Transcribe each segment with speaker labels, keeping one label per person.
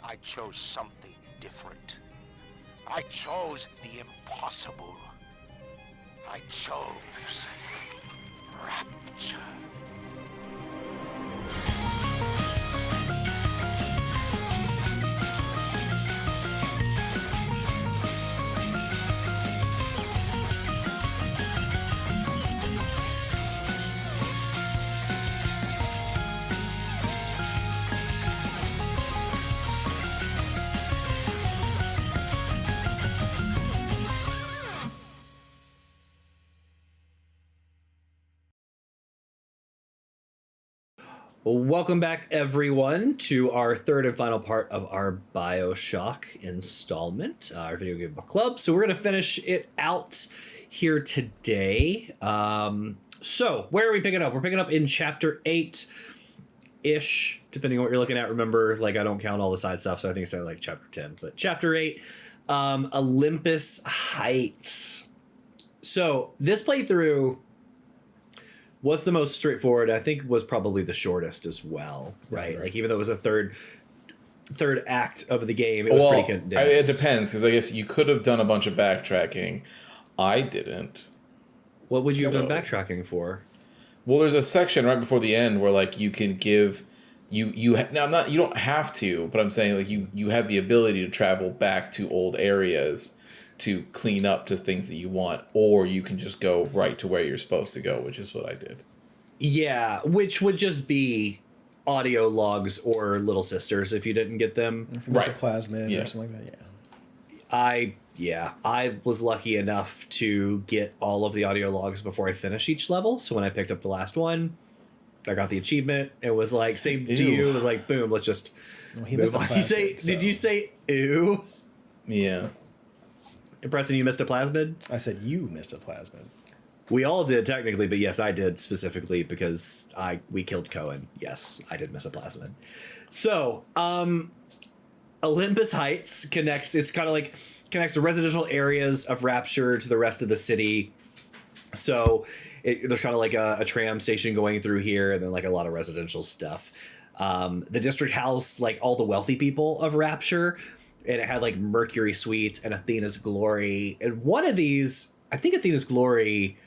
Speaker 1: I chose something different. I chose the impossible. I chose rapture.
Speaker 2: Welcome back, everyone, to our third and final part of our Bioshock installment, our video game book club. So we're going to finish it out here today. So where are we picking up? We're picking up in chapter 8-ish, depending on what you're looking at. Remember, like, I don't count all the side stuff, so I think it's like chapter 10. But chapter 8, Olympus Heights. So this playthrough was the most straightforward. I think was probably the shortest as well, right? Like, even though it was a third act of the game, it was pretty condensed.
Speaker 3: It depends, because I guess you could have done a bunch of backtracking. I didn't.
Speaker 2: What would you have done backtracking for?
Speaker 3: Well, there's a section right before the end where, like, you can give you don't have to, but I'm saying, like, you have the ability to travel back to old areas to clean up to things that you want, or you can just go right to where you're supposed to go, which is what I did.
Speaker 2: Yeah, which would just be audio logs or Little Sisters if you didn't get them.
Speaker 4: From Plasmid or something like that,
Speaker 2: I was lucky enough to get all of the audio logs before I finished each level, so when I picked up the last one, I got the achievement. It was like, same to you, it was like, boom, let's just move on. Did you say ew?
Speaker 3: Yeah.
Speaker 2: Preston, you missed a plasmid?
Speaker 4: I said you missed a plasmid.
Speaker 2: We all did technically, but yes, I did specifically because we killed Cohen. Yes, I did miss a plasmid. So, Olympus Heights connects the residential areas of Rapture to the rest of the city. So there's kind of like a tram station going through here, and then like a lot of residential stuff. The district housed like all the wealthy people of Rapture, and it had like Mercury Suites and Athena's Glory. And one of these, I think Athena's Glory,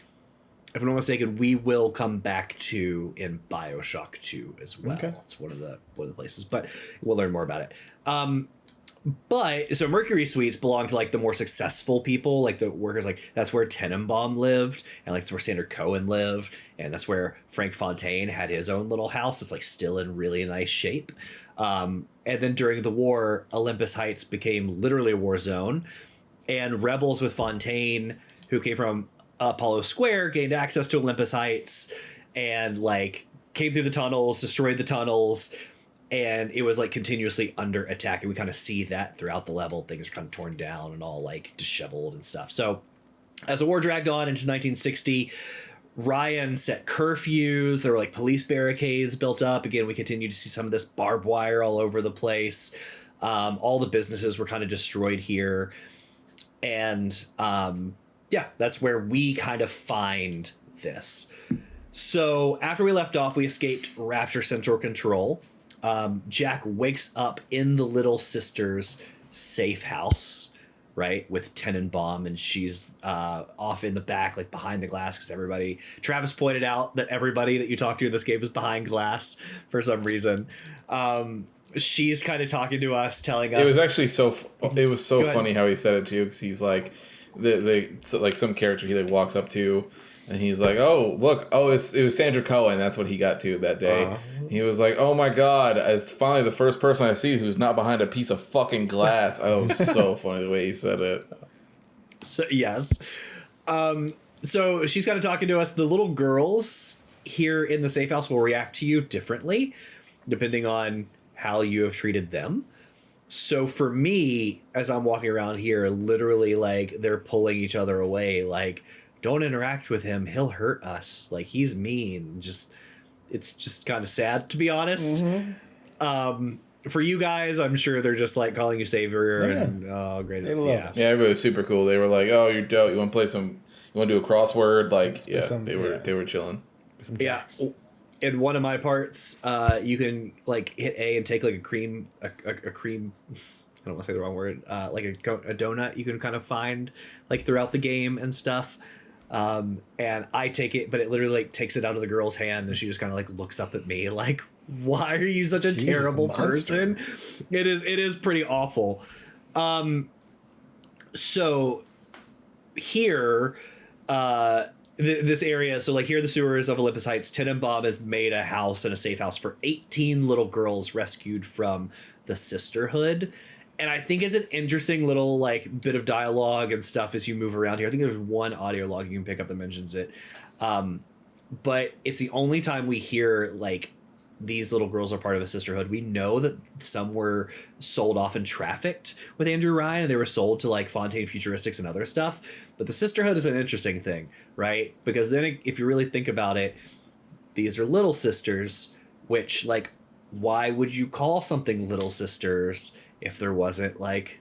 Speaker 2: if I'm not mistaken, we will come back to in Bioshock 2 as well. Okay. It's one of the places, but we'll learn more about it. But so Mercury Suites belong to like the more successful people, like the workers. Like that's where Tenenbaum lived, and like that's where Sandra Cohen lived, and that's where Frank Fontaine had his own little house. It's like still in really nice shape. And then during the war, Olympus Heights became literally a war zone, and rebels with Fontaine, who came from Apollo Square, gained access to Olympus Heights, and like came through the tunnels, destroyed the tunnels. And it was like continuously under attack. And we kind of see that throughout the level. Things are kind of torn down and all like disheveled and stuff. So as the war dragged on into 1960, Ryan set curfews. There were like police barricades built up. Again, we continue to see some of this barbed wire all over the place. All the businesses were kind of destroyed here. And that's where we kind of find this. So after we left off, we escaped Rapture Central Control. Jack wakes up in the Little Sister's safe house, right, with Tenenbaum, and she's off in the back, like behind the glass, because Travis pointed out that everybody that you talk to in this game is behind glass for some reason. She's kind of talking to us, telling us.
Speaker 3: It was actually so funny how he said it too, because he's like, like some character he like walks up to. And he's like, oh, look, it was Sandra Cohen. That's what he got to that day. He was like, oh, my God, it's finally the first person I see who's not behind a piece of fucking glass. Oh, it was so funny the way he said it.
Speaker 2: So, yes. So she's kind of talking to us. The little girls here in the safe house will react to you differently, depending on how you have treated them. So for me, as I'm walking around here, literally, like, they're pulling each other away, like, don't interact with him. He'll hurt us. Like, he's mean. It's just kind of sad, to be honest. Mm-hmm. For you guys, I'm sure they're just like calling you savior and oh, great.
Speaker 4: They love us.
Speaker 3: Yeah, everybody was super cool. They were like, oh, you're dope. You want to play some? You want to do a crossword? Like, they were chilling.
Speaker 2: Yeah. in one of my parts, you can like hit A and take like a cream. I don't want to say the wrong word. Like a donut you can kind of find like throughout the game and stuff. And I take it, but it literally like takes it out of the girl's hand, and she just kind of like looks up at me like, "Why are you such a terrible person?" It is pretty awful. So here, this area, so like here are the sewers of Olympus Heights. Tenenbaum has made a house and a safe house for 18 little girls rescued from the Sisterhood. And I think it's an interesting little like bit of dialogue and stuff as you move around here. I think there's one audio log you can pick up that mentions it. But it's the only time we hear like these little girls are part of a sisterhood. We know that some were sold off and trafficked with Andrew Ryan, and they were sold to like Fontaine Futuristics and other stuff. But the sisterhood is an interesting thing, right? Because then if you really think about it, these are little sisters, which like, why would you call something Little Sisters if there wasn't like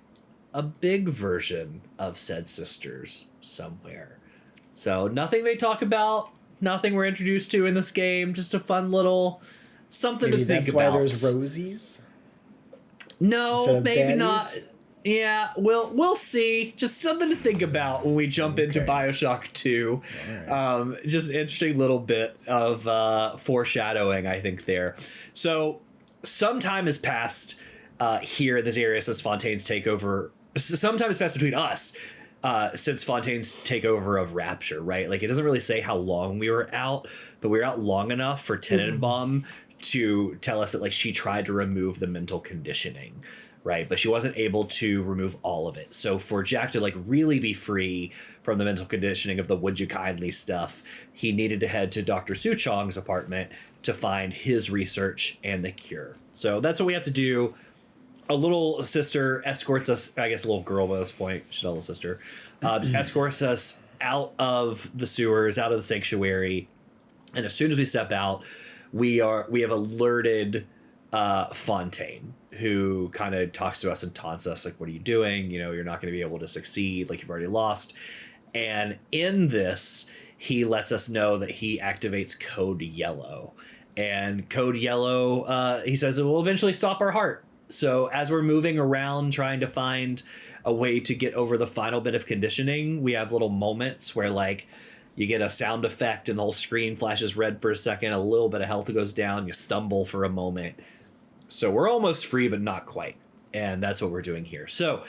Speaker 2: a big version of said sisters somewhere? So nothing they talk about, nothing we're introduced to in this game, just a fun little something
Speaker 4: maybe
Speaker 2: to think
Speaker 4: that's
Speaker 2: about.
Speaker 4: Why there's Rosies?
Speaker 2: No, maybe
Speaker 4: daddies?
Speaker 2: not. Yeah, we'll see. Just something to think about when we jump into Bioshock 2. Right. Just an interesting little bit of foreshadowing, I think, there. So some time has passed here in this area since Fontaine's takeover. Some time has passed between us since Fontaine's takeover of Rapture, right? Like, it doesn't really say how long we were out, but we were out long enough for Tenenbaum to tell us that, like, she tried to remove the mental conditioning, right? But she wasn't able to remove all of it. So for Jack to, like, really be free from the mental conditioning of the would you kindly stuff, he needed to head to Dr. Suchong's apartment to find his research and the cure. So that's what we have to do. A little sister escorts us, I guess a little girl by this point, she's a little sister, escorts us out of the sewers, out of the sanctuary. And as soon as we step out, we have alerted Fontaine, who kind of talks to us and taunts us, like, what are you doing? You know, you're not going to be able to succeed, like, you've already lost. And in this, he lets us know that he activates Code Yellow. And Code Yellow, he says, it will eventually stop our heart. So as we're moving around trying to find a way to get over the final bit of conditioning, we have little moments where, like, you get a sound effect and the whole screen flashes red for a second, a little bit of health goes down, you stumble for a moment. So we're almost free, but not quite. And that's what we're doing here. So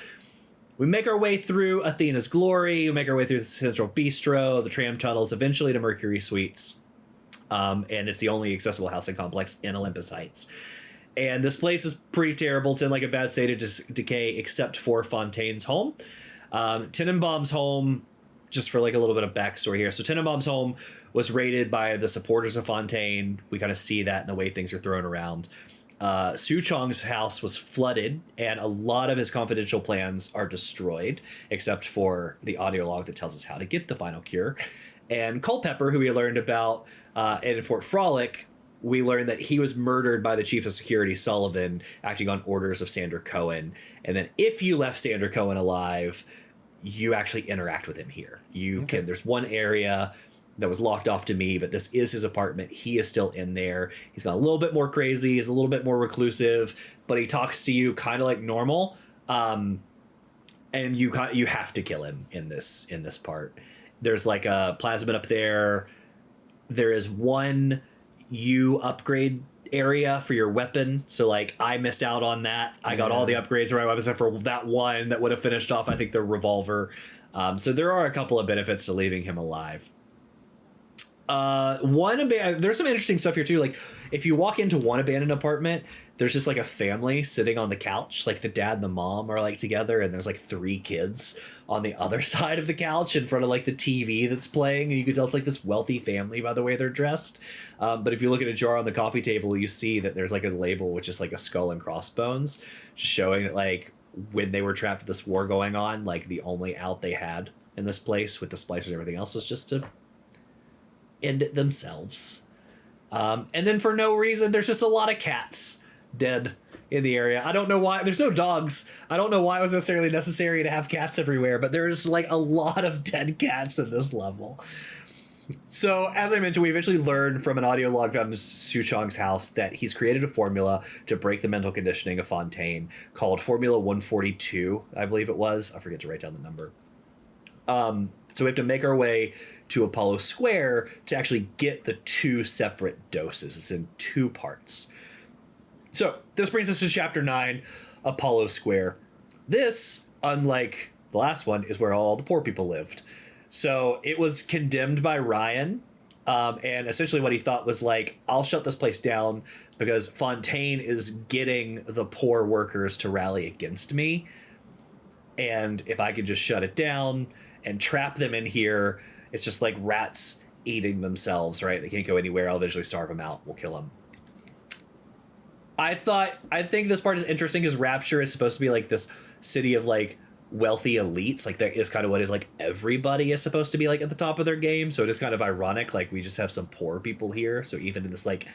Speaker 2: we make our way through Athena's Glory, we make our way through the Central Bistro, the tram tunnels, eventually to Mercury Suites. And it's the only accessible housing complex in Olympus Heights. And this place is pretty terrible. It's in like a bad state of decay, except for Fontaine's home. Tenenbaum's home, just for like a little bit of backstory here. So Tenenbaum's home was raided by the supporters of Fontaine. We kind of see that in the way things are thrown around. Suchong's house was flooded, and a lot of his confidential plans are destroyed, except for the audio log that tells us how to get the final cure. And Culpepper, who we learned about in Fort Frolic, we learned that he was murdered by the chief of security, Sullivan, acting on orders of Sandra Cohen. And then if you left Sandra Cohen alive, you actually interact with him here. You can, there's one area that was locked off to me, but this is his apartment. He is still in there. He's got a little bit more crazy. He's a little bit more reclusive, but he talks to you kind of like normal. And you have to kill him in this part. There's like a plasmid up there. There is one upgrade area for your weapon. So like I missed out on that. I got all the upgrades for my weapon except for that one that would have finished off, I think, the revolver. So there are a couple of benefits to leaving him alive. There's some interesting stuff here too. Like if you walk into one abandoned apartment, there's just like a family sitting on the couch, like the dad and the mom are like together, and there's like 3 kids on the other side of the couch in front of like the TV that's playing, and you can tell it's like this wealthy family by the way they're dressed. But if you look at a jar on the coffee table, you see that there's like a label which is like a skull and crossbones, just showing that like when they were trapped with this war going on, like the only out they had in this place with the splicers and everything else was just to end it themselves. And then for no reason, there's just a lot of cats dead in the area. I don't know why. There's no dogs. I don't know why it was necessarily necessary to have cats everywhere, but there's like a lot of dead cats in this level. So, as I mentioned, we eventually learned from an audio log found in Su Chong's house that he's created a formula to break the mental conditioning of Fontaine called Formula 142, I believe it was. I forget to write down the number. So we have to make our way to Apollo Square to actually get the 2 separate doses. It's in 2 parts. So this brings us to Chapter 9, Apollo Square. This, unlike the last one, is where all the poor people lived. So it was condemned by Ryan, and essentially what he thought was like, I'll shut this place down because Fontaine is getting the poor workers to rally against me. And if I could just shut it down and trap them in here, it's just like rats eating themselves, right? They can't go anywhere. I'll eventually starve them out. We'll kill them. I think this part is interesting because Rapture is supposed to be like this city of like wealthy elites. Like that is kind of what is like everybody is supposed to be like at the top of their game. So it is kind of ironic. Like we just have some poor people here. So even in this like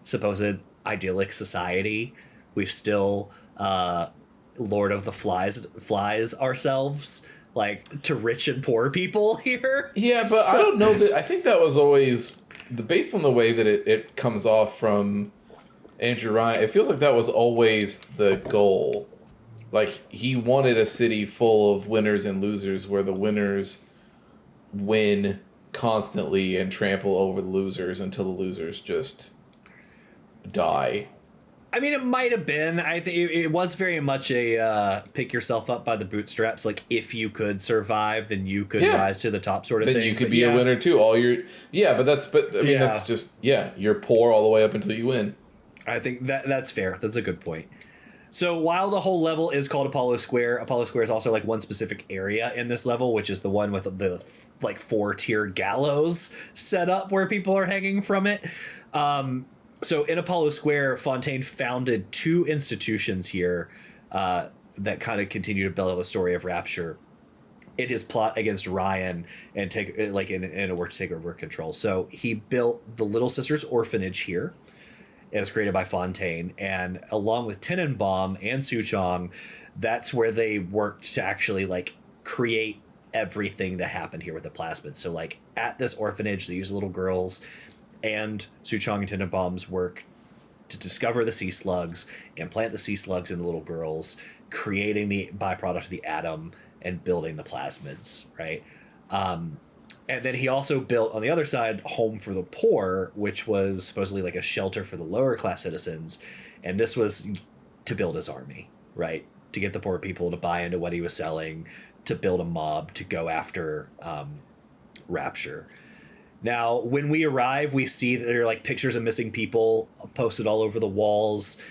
Speaker 2: supposed idyllic society, we've still Lord of the Flies ourselves like to rich and poor people here.
Speaker 3: Yeah, but I don't know that. I think that was always based on the way that it comes off from Andrew Ryan. It feels like that was always the goal. Like he wanted a city full of winners and losers where the winners win constantly and trample over the losers until the losers just die.
Speaker 2: I mean, it might have been. I think it was very much a pick yourself up by the bootstraps. Like, if you could survive, then you could rise to the top sort of thing.
Speaker 3: Then you could be a winner too. That's just, you're poor all the way up until you win.
Speaker 2: I think that's fair. That's a good point. So while the whole level is called Apollo Square is also like one specific area in this level, which is the one with the like 4-tier gallows set up where people are hanging from it. So in Apollo Square, Fontaine founded 2 institutions here that kind of continue to build up the story of Rapture in his plot against Ryan and take like in a work to take over control. So he built the Little Sisters Orphanage here. It was created by Fontaine, and along with Tenenbaum and Suchong, that's where they worked to actually like create everything that happened here with the plasmids. So like at this orphanage, they use little girls, and Suchong and Tenenbaum's work to discover the sea slugs, implant the sea slugs in the little girls, creating the byproduct of the atom, and building the plasmids, right? And then he also built, on the other side, Home for the Poor, which was supposedly like a shelter for the lower class citizens. And this was to build his army, right? To get the poor people to buy into what he was selling, to build a mob, to go after Rapture. Now, when we arrive, we see that there are like pictures of missing people posted all over the walls.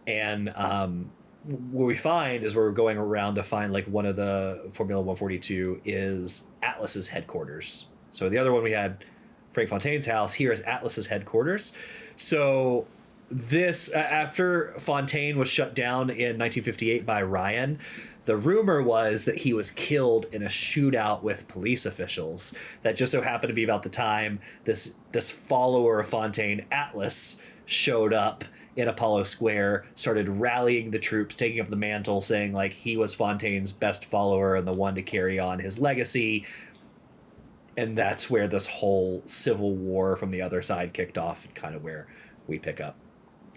Speaker 2: And what we find is we're going around to find like one of the Formula 142 is Atlas's headquarters. So the other one we had Frank Fontaine's house. Here is Atlas's headquarters. So this, after Fontaine was shut down in 1958 by Ryan, the rumor was that he was killed in a shootout with police officials. That just so happened to be about the time this follower of Fontaine, Atlas, showed up in Apollo Square, started rallying the troops, taking up the mantle, saying like he was Fontaine's best follower and the one to carry on his legacy. And that's where this whole civil war from the other side kicked off, and kind of where we pick up.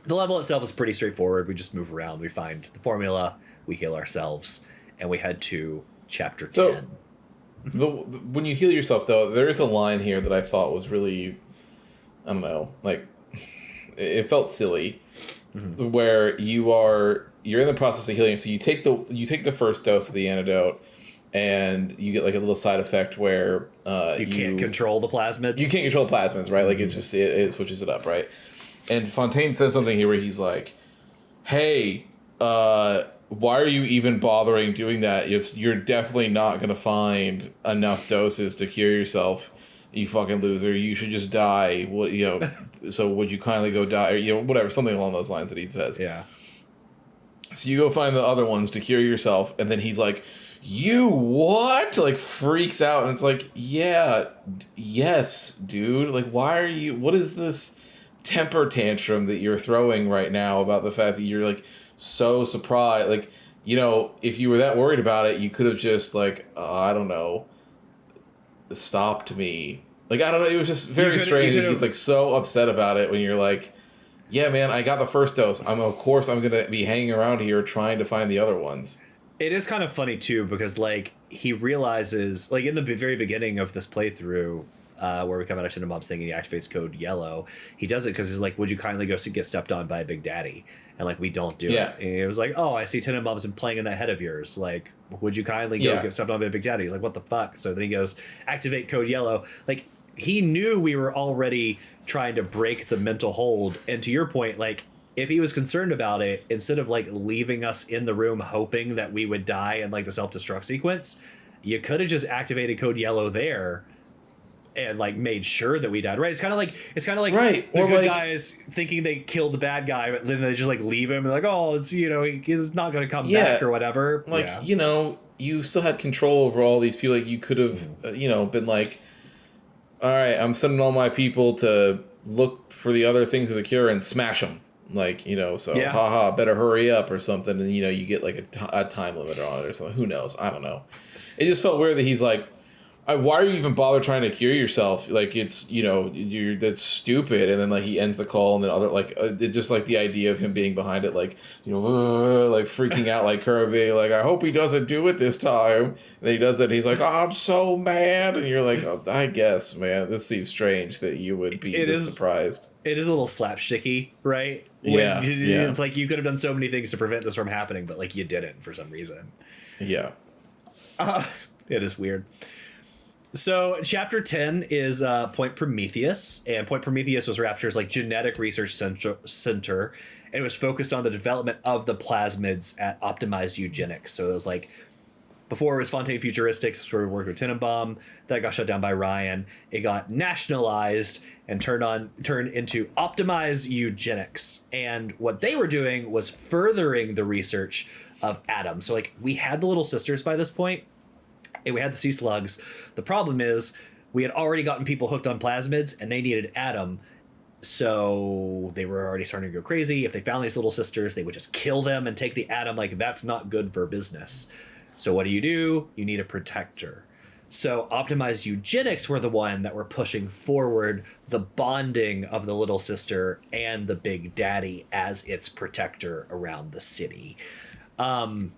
Speaker 2: The level itself is pretty straightforward. We just move around, we find the formula, we heal ourselves, and we head to chapter 10.
Speaker 3: So, when you heal yourself, though, there is a line here that I thought was really, I don't know, like, it felt silly, where you're in the process of healing. So you take the first dose of the antidote, and you get like a little side effect where
Speaker 2: you can't control the plasmids.
Speaker 3: You can't control the plasmids, right? Like it switches it up, right? And Fontaine says something here where he's like, "Hey, why are you even bothering doing that? You're definitely not gonna find enough doses to cure yourself. You fucking loser. You should just die. What So would you kindly go die? Or whatever, something along those lines that he says.
Speaker 2: Yeah.
Speaker 3: So you go find the other ones to cure yourself, and then he's like, "You what?" Like freaks out, and it's like, yes, dude. Like, why are you? What is this temper tantrum that you're throwing right now about the fact that you're like so surprised? Like, if you were that worried about it, you could have just like, I don't know, stopped me Like, I don't know, it was just very strange. He's like so upset about it when you're like, yeah, man, I got the first dose. Of course I'm gonna be hanging around here trying to find the other ones.
Speaker 2: It is kind of funny too, because like he realizes, like in the very beginning of this playthrough, where we come out of Tenenbaum's thing and he activates code yellow, he does it because he's like, would you kindly go get stepped on by a big daddy? And like, we don't do it. And it was like, oh, I see Tenenbaum's been playing in that head of yours. Like, would you kindly go get stepped on by a big daddy? He's like, what the fuck? So then he goes, activate code yellow. Like, he knew we were already trying to break the mental hold. And to your point, like, if he was concerned about it, instead of like leaving us in the room hoping that we would die in like the self-destruct sequence, you could have just activated code yellow there and like made sure that we died. Right? It's kind of like
Speaker 3: right.
Speaker 2: The
Speaker 3: or
Speaker 2: good
Speaker 3: like,
Speaker 2: guys thinking they killed the bad guy, but then they just like leave him and like, oh, it's, you know, he's not going to come back or whatever.
Speaker 3: Like, you know, you still had control over all these people. Like, you could have, you know, been like, all right, I'm sending all my people to look for the other things of the cure and smash them. Like, you know, so haha, better hurry up or something. And, you know, you get like a time limit on it or something. Who knows? I don't know. It just felt weird that he's like, why are you even bother trying to cure yourself? Like, it's, you know, that's stupid. And then like he ends the call and then other like it just like the idea of him being behind it, like, you know, like freaking out like Kirby, like, I hope he doesn't do it this time. And then he does it. And he's like, oh, I'm so mad. And you're like, oh, I guess, man, this seems strange that you would be surprised. It
Speaker 2: is a little slapsticky, right?
Speaker 3: Yeah,
Speaker 2: It's like you could have done so many things to prevent this from happening, but like you didn't for some reason.
Speaker 3: Yeah.
Speaker 2: It is weird. So chapter 10 is Point Prometheus, and Point Prometheus was Rapture's like genetic research center, and it was focused on the development of the plasmids at optimized eugenics. So it was like, before it was Fontaine Futuristics, where we worked with Tenenbaum. That got shut down by Ryan. It got nationalized and turned into optimized eugenics. And what they were doing was furthering the research of Adam. So like, we had the little sisters by this point, and we had the sea slugs. The problem is we had already gotten people hooked on plasmids and they needed Adam. So they were already starting to go crazy. If they found these little sisters, they would just kill them and take the Adam. Like, that's not good for business. So what do? You need a protector. So optimized eugenics were the one that were pushing forward the bonding of the little sister and the big daddy as its protector around the city. And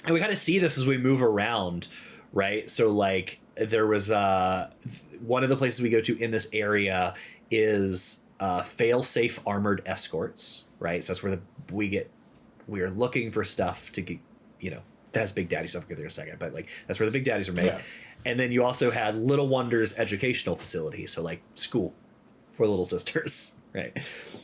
Speaker 2: we kind of see this as we move around, right? So like there was one of the places we go to in this area is fail-safe armored escorts, right? So that's where we are looking for stuff to get, you know, that has big daddy stuff. I'll get there in a second, but like that's where the big daddies are made. Yeah. And then you also had Little Wonder's educational facility, so like school for little sisters, right?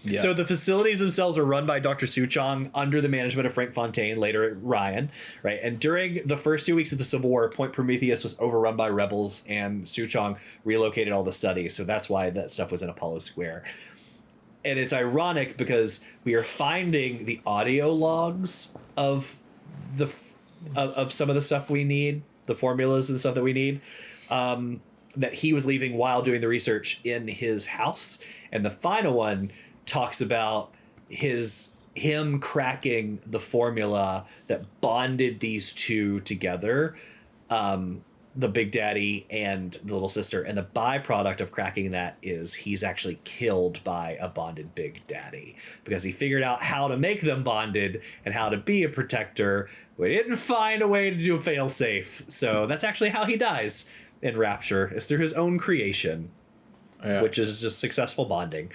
Speaker 2: Yeah. So the facilities themselves are run by Dr. Suchong under the management of Frank Fontaine, later Ryan, right? And during the first 2 weeks of the Civil War, Point Prometheus was overrun by rebels, and Suchong relocated all the studies. So that's why that stuff was in Apollo Square. And it's ironic because we are finding the audio logs of of some of the stuff we need, the formulas and stuff that we need, that he was leaving while doing the research in his house. And the final one talks about him cracking the formula that bonded these two together, the big daddy and the little sister. And the byproduct of cracking that is he's actually killed by a bonded big daddy because he figured out how to make them bonded and how to be a protector. We didn't find a way to do a fail-safe. So that's actually how he dies in Rapture, is through his own creation, which is just successful bonding.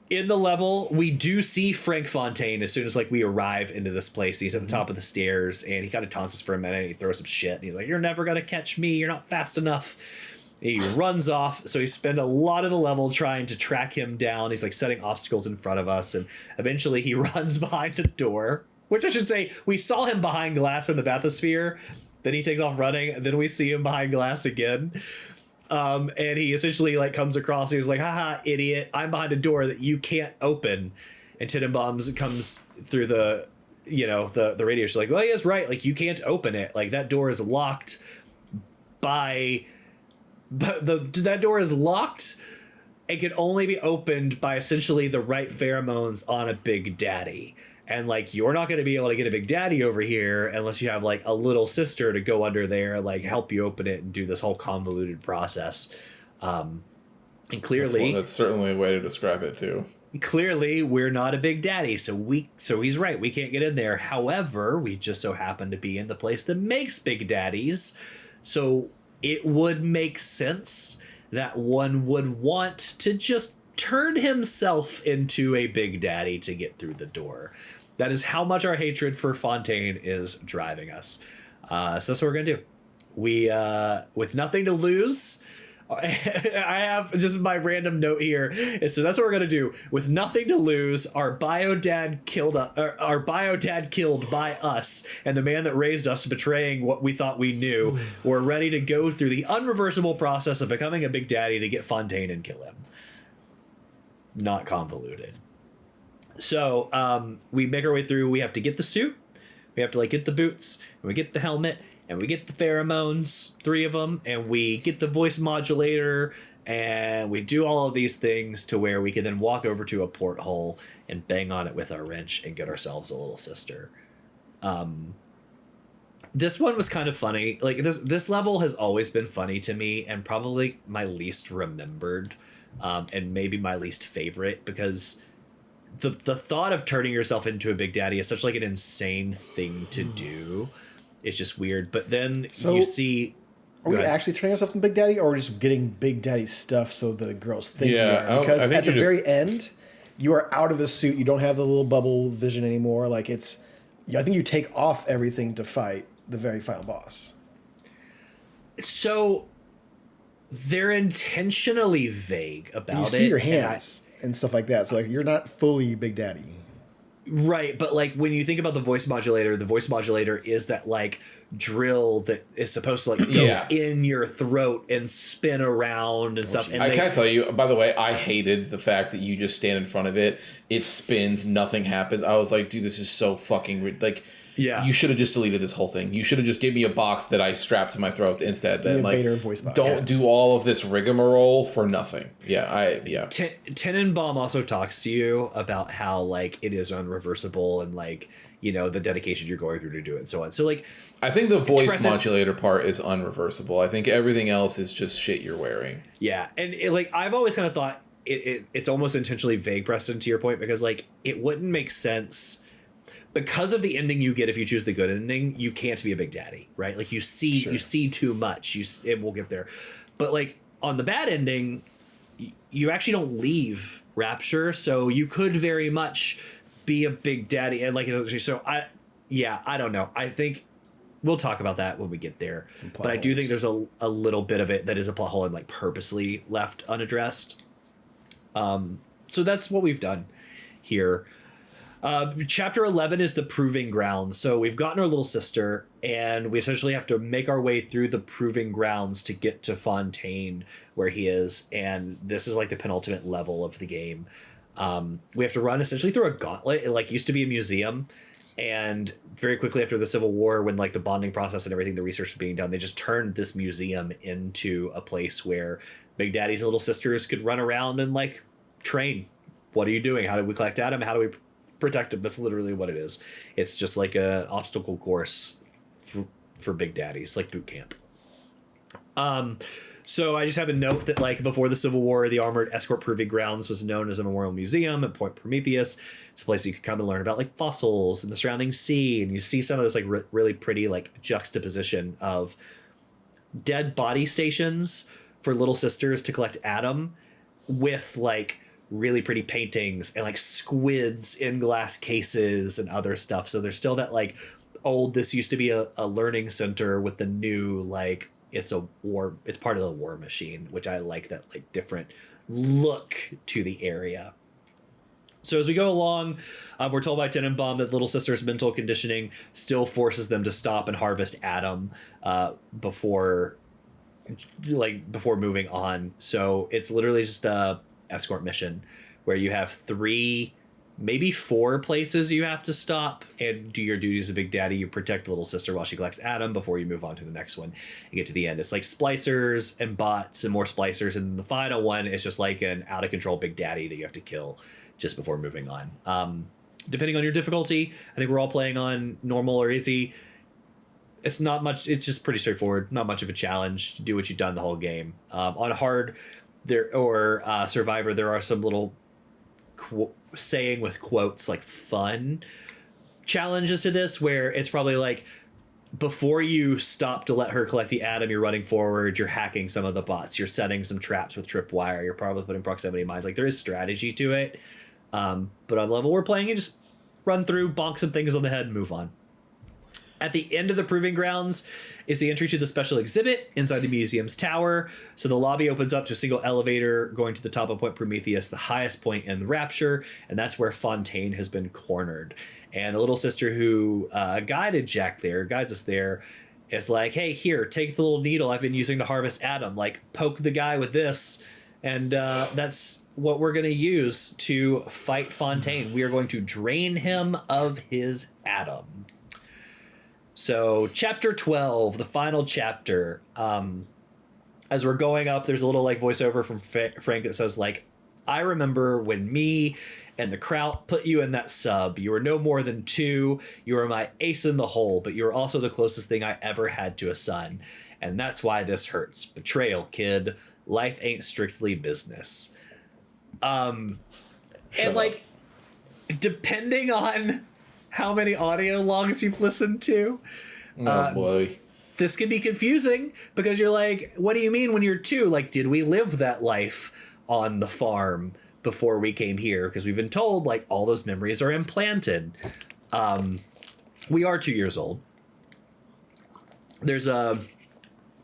Speaker 2: In the level, we do see Frank Fontaine as soon as like we arrive into this place. He's at the top of the stairs and he kind of taunts us for a minute. And he throws some shit and he's like, "You're never going to catch me. You're not fast enough." He runs off. So we spend a lot of the level trying to track him down. He's like setting obstacles in front of us. And eventually he runs behind a door, which I should say, we saw him behind glass in the bathysphere. Then he takes off running. And then we see him behind glass again. And he essentially like comes across, he's like, "Haha, idiot, I'm behind a door that you can't open." And Tenenbaum comes through the, you know, the radio. She's like, "Well, he is right, like you can't open it, like that door is locked that door is locked and can only be opened by essentially the right pheromones on a big daddy." And like, you're not going to be able to get a big daddy over here unless you have like a little sister to go under there, like help you open it and do this whole convoluted process. And clearly
Speaker 3: that's certainly a way to describe it too.
Speaker 2: Clearly we're not a big daddy, so he's right, we can't get in there. However, we just so happen to be in the place that makes big daddies, so it would make sense that one would want to just turn himself into a big daddy to get through the door. That is how much our hatred for Fontaine is driving us. So that's what we're gonna do. We with nothing to lose, I have just my random note here. So that's what we're gonna do. With nothing to lose, our bio dad killed by us, and the man that raised us betraying what we thought we knew. We're ready to go through the unreversible process of becoming a big daddy to get Fontaine and kill him. Not convoluted. So we make our way through. We have to get the suit. We have to like get the boots, and we get the helmet, and we get the pheromones, 3 of them, and we get the voice modulator, and we do all of these things to where we can then walk over to a porthole and bang on it with our wrench and get ourselves a little sister. This one was kind of funny. Like this level has always been funny to me, and probably my least remembered, and maybe my least favorite, because the thought of turning yourself into a big daddy is such like an insane thing to do. It's just weird. But then you see...
Speaker 4: Are we actually turning ourselves into Big Daddy, or are we just getting Big Daddy stuff so the girls think we are? Because at the very end, you are out of the suit. You don't have the little bubble vision anymore. Like it's... I think you take off everything to fight the very final boss.
Speaker 2: So they're intentionally vague about it.
Speaker 4: You see your hands and stuff like that. So like you're not fully Big Daddy.
Speaker 2: Right, but like when you think about the voice modulator is that like drill that is supposed to like go in your throat and spin around and stuff. And
Speaker 3: I can't tell you, by the way, I hated the fact that you just stand in front of it, it spins, nothing happens. I was like, dude, this is so fucking like. Yeah, you should have just deleted this whole thing. You should have just given me a box that I strapped to my throat instead. Then like, don't do all of this rigmarole for nothing.
Speaker 2: Tenenbaum also talks to you about how like it is unreversible and like the dedication you're going through to do it and so on. So like,
Speaker 3: I think the voice modulator part is unreversible. I think everything else is just shit you're wearing.
Speaker 2: Yeah, and like I've always kind of thought it's almost intentionally vague, Preston, to your point, because like it wouldn't make sense. Because of the ending you get if you choose the good ending, you can't be a big daddy, right? Like you see too much. And we'll get there. But like on the bad ending, you actually don't leave Rapture, so you could very much be a big daddy. And like so I don't know. I think we'll talk about that when we get there. But I do think there's a little bit of it that is a plot hole and like purposely left unaddressed. So that's what we've done here. Chapter 11 is the proving grounds. So we've gotten our little sister, and we essentially have to make our way through the proving grounds to get to Fontaine, where he is. And this is like the penultimate level of the game. We have to run essentially through a gauntlet. It like used to be a museum, and very quickly after the Civil War, when like the bonding process and everything, the research was being done, they just turned this museum into a place where Big Daddy's little sisters could run around and like train. What are you doing? How do we collect Adam? How do we protect him? That's literally what it is. It's just like an obstacle course for Big Daddies, like boot camp. So I just have a note that like before the Civil War, the Armored Escort Proving Grounds was known as a memorial museum at Point Prometheus. It's a place you could come and learn about like fossils and the surrounding sea, and you see some of this like really pretty like juxtaposition of dead body stations for little sisters to collect Adam with like really pretty paintings and like squids in glass cases and other stuff. So there's still that like this used to be a learning center with the new like it's part of the war machine, which I like that like different look to the area. So as we go along, we're told by Tenenbaum that little sister's mental conditioning still forces them to stop and harvest Adam before moving on. So it's literally just a escort mission where you have 3, maybe 4 places you have to stop and do your duties as a Big Daddy. You protect the little sister while she collects Adam before you move on to the next one and get to the end. It's like splicers and bots and more splicers, and the final one is just like an out of control Big Daddy that you have to kill just before moving on. depending on your difficulty. I think we're all playing on normal or easy. It's not much. It's just pretty straightforward. Not much of a challenge to do what you've done the whole game. On hard, survivor, there are some little saying with quotes like fun challenges to this, where it's probably like, before you stop to let her collect the atom, you're running forward, you're hacking some of the bots, you're setting some traps with tripwire, you're probably putting proximity mines. Like, there is strategy to it. But on the level we're playing, you just run through, bonk some things on the head, and move on. At the end of the Proving Grounds is the entry to the special exhibit inside the museum's tower. So the lobby opens up to a single elevator going to the top of Point Prometheus, the highest point in Rapture, and that's where Fontaine has been cornered. And the little sister who guides us there, is like, hey, here, take the little needle I've been using to harvest Adam. Like, poke the guy with this, and that's what we're going to use to fight Fontaine. We are going to drain him of his Adam. So, chapter 12, the final chapter. As we're going up, there's a little like voiceover from Frank that says, like, I remember when me and the Kraut put you in that sub. You were no more than 2. You were my ace in the hole, but you were also the closest thing I ever had to a son. And that's why this hurts. Betrayal, kid. Life ain't strictly business. Like, depending on how many audio logs you've listened to,
Speaker 3: oh boy,
Speaker 2: this can be confusing, because you're like, what do you mean when you're 2? Like, did we live that life on the farm before we came here? Because we've been told, like, all those memories are implanted. We are 2 years old. There's a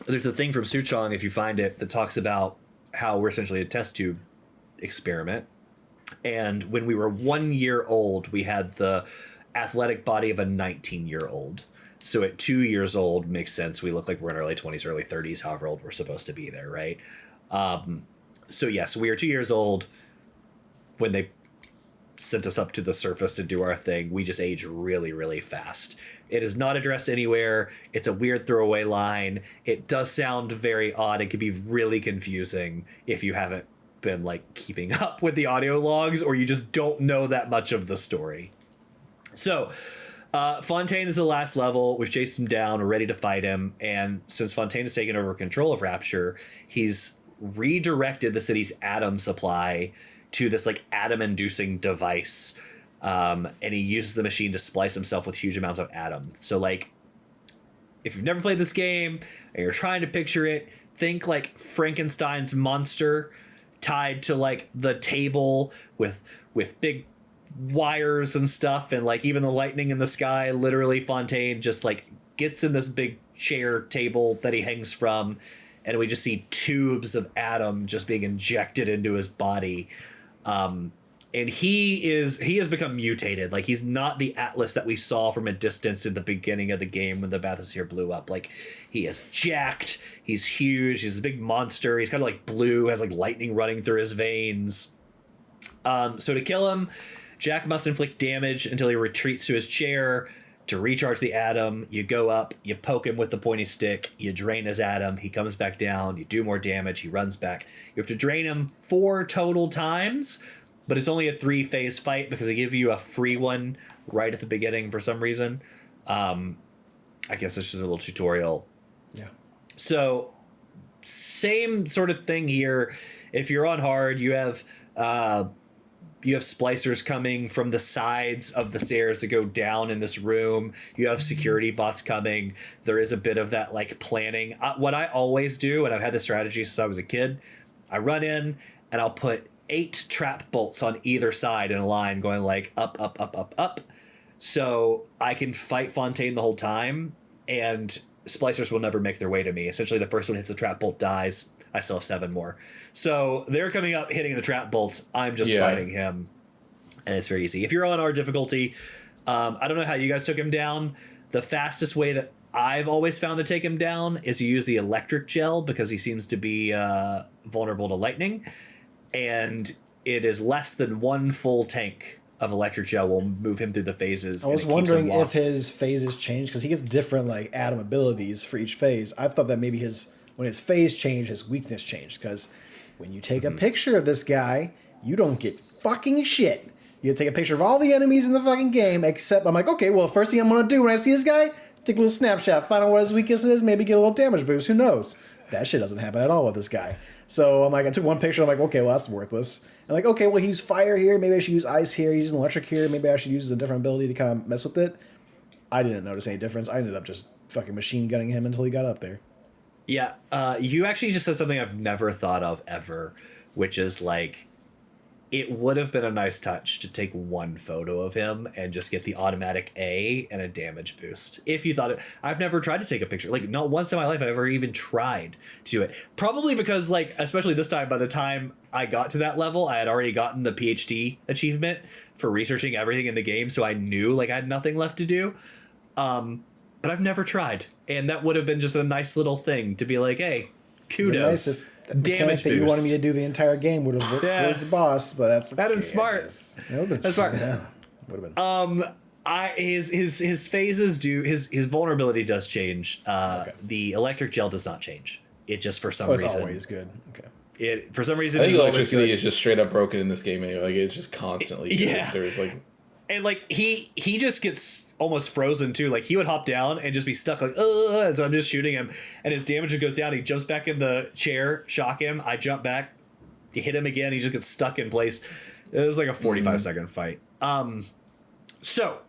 Speaker 2: thing from Suchong, if you find it, that talks about how we're essentially a test tube experiment. And when we were 1 year old, we had the athletic body of a 19-year-old. So at 2 years old, makes sense. We look like we're in our late 20s, early 30s, however old we're supposed to be there, right? So yes, we are 2 years old when they sent us up to the surface to do our thing. We just age really, really fast. It is not addressed anywhere. It's a weird throwaway line. It does sound very odd. It can be really confusing if you haven't been like keeping up with the audio logs, or you just don't know that much of the story. So Fontaine is the last level. We've chased him down. We're ready to fight him. And since Fontaine has taken over control of Rapture, he's redirected the city's atom supply to this like atom-inducing device. And he uses the machine to splice himself with huge amounts of atom. So like, if you've never played this game and you're trying to picture it, think like Frankenstein's monster tied to like the table with big wires and stuff, and like even the lightning in the sky. Literally, Fontaine just like gets in this big chair table that he hangs from, and we just see tubes of atom just being injected into his body. And he has become mutated. Like, he's not the Atlas that we saw from a distance in the beginning of the game when the bathysphere blew up. Like, he is jacked. He's huge. He's a big monster. He's kind of like blue, has like lightning running through his veins. So to kill him, Jack must inflict damage until he retreats to his chair. To recharge the atom, you go up, you poke him with the pointy stick, you drain his atom, he comes back down, you do more damage, he runs back. You have to drain him 4 total times, but it's only a 3-phase fight because they give you a free one right at the beginning for some reason. I guess it's just a little tutorial.
Speaker 4: Yeah.
Speaker 2: So, same sort of thing here. If you're on hard, you have splicers coming from the sides of the stairs to go down in this room. You have security bots coming. There is a bit of that like planning. What I always do, and I've had this strategy since I was a kid, I run in and I'll put 8 trap bolts on either side in a line going like up, up, up, up, up. So I can fight Fontaine the whole time, and splicers will never make their way to me. Essentially, the first one hits the trap bolt, dies. I still have 7 more. So they're coming up, hitting the trap bolts. I'm just fighting him. And it's very easy. If you're on our difficulty, I don't know how you guys took him down. The fastest way that I've always found to take him down is to use the electric gel, because he seems to be vulnerable to lightning. And it is less than 1 full tank of electric gel will move him through the phases.
Speaker 4: I was wondering if his phases change, because he gets different like atom abilities for each phase. I thought that maybe when his phase changed, his weakness changed, because when you take a picture of this guy, you don't get fucking shit. You take a picture of all the enemies in the fucking game, except I'm like, okay, well, first thing I'm going to do when I see this guy, take a little snapshot, find out what his weakness is, maybe get a little damage boost. Who knows? That shit doesn't happen at all with this guy. So I'm like, I took one picture. I'm like, okay, well, that's worthless. And like, okay, well, he used fire here. Maybe I should use ice here. He's using electric here. Maybe I should use a different ability to kind of mess with it. I didn't notice any difference. I ended up just fucking machine gunning him until he got up there.
Speaker 2: Yeah, you actually just said something I've never thought of ever, which is like, it would have been a nice touch to take one photo of him and just get the automatic A and a damage boost. If you thought it, I've never tried to take a picture. Like, not once in my life I've ever even tried to do it. Probably because, like, especially this time, by the time I got to that level, I had already gotten the PhD achievement for researching everything in the game, so I knew, like, I had nothing left to do. But I've never tried. And that would have been just a nice little thing to be like, hey, kudos. Nice damage
Speaker 4: that you wanted me to do the entire game would have worked the boss, but that's
Speaker 2: okay, smart. That's smart.
Speaker 4: Yeah, would have been.
Speaker 2: His phases do his vulnerability does change. The electric gel does not change. It just for some reason. It's
Speaker 4: always good. Okay.
Speaker 2: It for some reason.
Speaker 3: I think electricity is just straight up broken in this game anyway. Like it's just constantly.
Speaker 2: Yeah.
Speaker 3: There's like.
Speaker 2: And like he just gets almost frozen too. Like he would hop down and just be stuck like, and so I'm just shooting him and his damage goes down. He jumps back in the chair, shock him. I jump back, hit him again. He just gets stuck in place. It was like a 45-second fight. So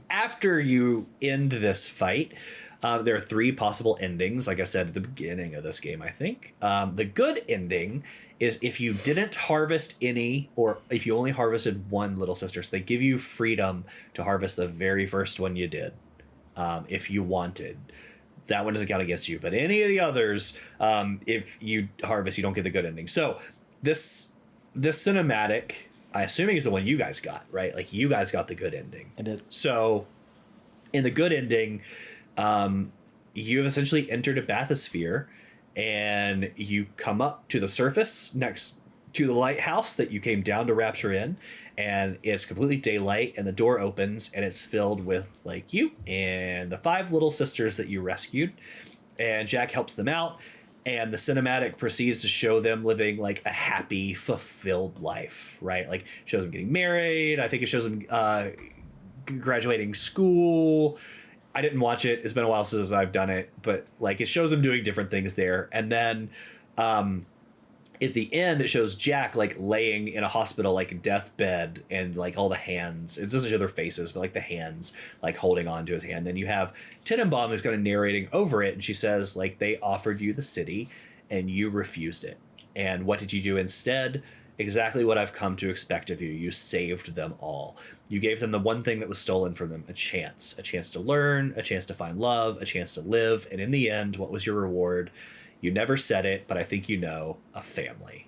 Speaker 2: after you end this fight, there are 3 possible endings. Like I said at the beginning of this game, I think the good ending is if you didn't harvest any, or if you only harvested one little sister. So they give you freedom to harvest the very first one you did, if you wanted. That one doesn't count against you. But any of the others, if you harvest, you don't get the good ending. So this cinematic, I assuming is the one you guys got, right? Like you guys got the good ending.
Speaker 4: I did.
Speaker 2: So in the good ending, you have essentially entered a bathysphere, and you come up to the surface next to the lighthouse that you came down to Rapture in, and it's completely daylight, and the door opens, and it's filled with like you and the 5 little sisters that you rescued, and Jack helps them out, and the cinematic proceeds to show them living like a happy, fulfilled life, right? Like shows them getting married. I think it shows them graduating school. I didn't watch it. It's been a while since I've done it, but like it shows them doing different things there. And then at the end, it shows Jack like laying in a hospital, like a deathbed, and like all the hands. It doesn't show their faces, but like the hands like holding on to his hand. Then you have Tenenbaum who's kind of narrating over it, and she says like they offered you the city and you refused it. And what did you do instead? Exactly what I've come to expect of you. You saved them all. You gave them the one thing that was stolen from them, a chance to learn, a chance to find love, a chance to live. And in the end, what was your reward? You never said it, but I think you know, a family.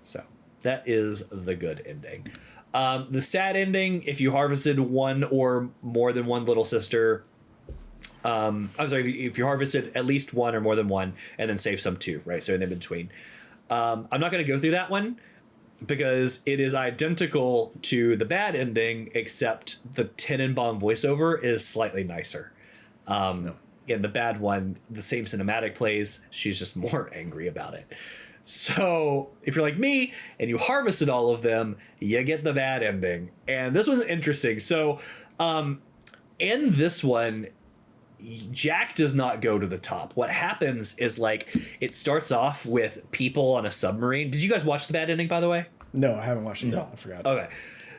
Speaker 2: So that is the good ending. The sad ending, if you harvested one or more than one little sister, I'm sorry, if you harvested at least one or more than one and then saved some too, right? So in between. I'm not going to go through that one because it is identical to the bad ending, except the Tenenbaum voiceover is slightly nicer. In the bad one, the same cinematic plays. She's just more angry about it. So if you're like me and you harvested all of them, you get the bad ending. And this one's interesting. So in this one, Jack does not go to the top. What happens is like it starts off with people on a submarine. Did you guys watch the bad ending, by the way?
Speaker 4: No, I haven't watched it. No, I forgot.
Speaker 2: Okay,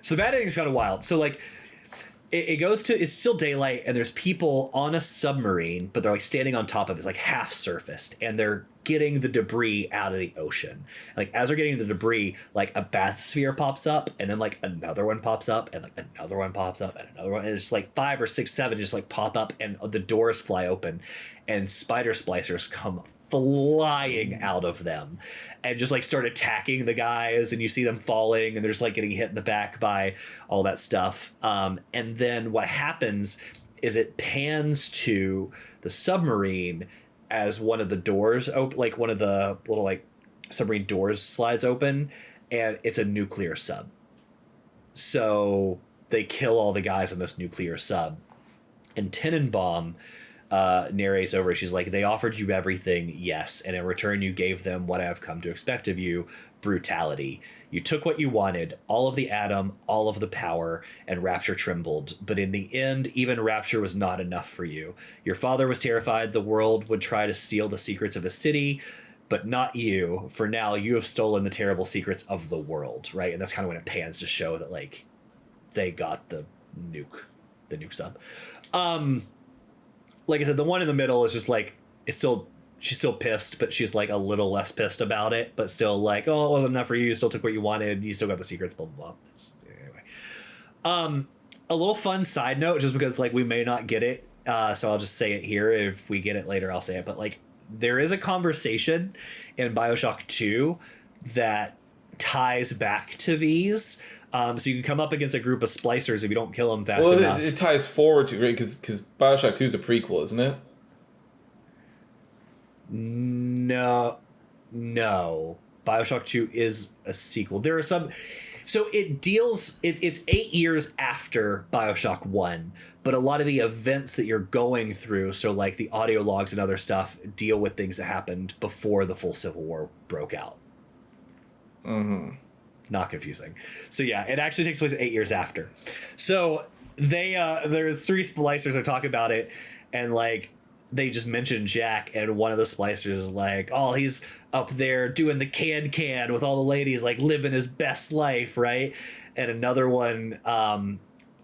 Speaker 2: so the bad ending is kind of wild. So like it goes to, it's still daylight and there's people on a submarine, but they're like standing on top of it. It's like half surfaced, and they're getting the debris out of the ocean. Like as they're getting the debris, like a bathysphere pops up, and then like another one pops up, and like another one pops up, and another one. And it's like 5 or 6, 7 just like pop up, and the doors fly open, and spider splicers come flying out of them and just like start attacking the guys, and you see them falling, and they're just like getting hit in the back by all that stuff. And then what happens is it pans to the submarine as one of the doors open, like one of the little like submarine doors slides open, and it's a nuclear sub. So they kill all the guys on this nuclear sub, and Tenenbaum narrates over. She's like, they offered you everything, yes, and in return you gave them what I have come to expect of you, brutality. You took what you wanted, all of the Atom, all of the power, and Rapture trembled. But in the end, even Rapture was not enough for you. Your father was terrified the world would try to steal the secrets of a city, but not you. For now, you have stolen the terrible secrets of the world, right? And that's kind of when it pans to show that, like, they got the nuke sub. Like I said, the one in the middle is just like, she's still pissed, but she's like a little less pissed about it, but still like, oh, it wasn't enough for you. You still took what you wanted. You still got the secrets, blah, blah, blah. Anyway. A little fun side note, just because like we may not get it. So I'll just say it here. If we get it later, I'll say it. But like, there is a conversation in Bioshock 2 that ties back to these. So you can come up against a group of splicers if you don't kill them fast enough.
Speaker 3: It ties forward to, right? Because Bioshock 2 is a prequel, isn't it?
Speaker 2: No. Bioshock 2 is a sequel. There are some... So it deals... It's 8 years after Bioshock 1, but a lot of the events that you're going through, so like the audio logs and other stuff, deal with things that happened before the full Civil War broke out.
Speaker 3: Mm-hmm.
Speaker 2: Not confusing. So yeah, it actually takes place 8 years after. So there's 3 splicers that talk about it, and like they just mention Jack, and one of the splicers is like, oh, he's up there doing the can with all the ladies, like living his best life, right? And another one,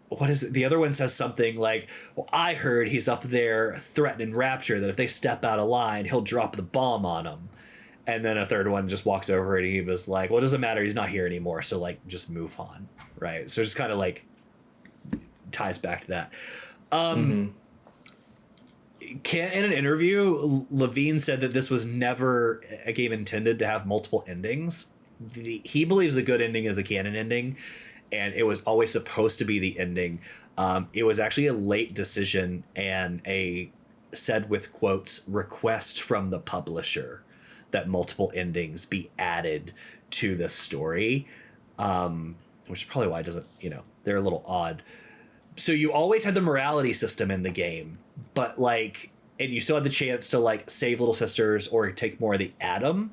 Speaker 2: what is it? The other one says something like, well, I heard he's up there threatening Rapture that if they step out of line, he'll drop the bomb on them. And then a third one just walks over and he was like, well, it doesn't matter. He's not here anymore. So like, just move on. Right. So it just kind of like ties back to that. In an interview, Levine said that this was never a game intended to have multiple endings. He believes a good ending is the canon ending, and it was always supposed to be the ending. It was actually a late decision and said with quotes, request from the publisher that multiple endings be added to the story, which is probably why it doesn't, they're a little odd. So you always had the morality system in the game, but like, and you still had the chance to like save little sisters or take more of the Atom,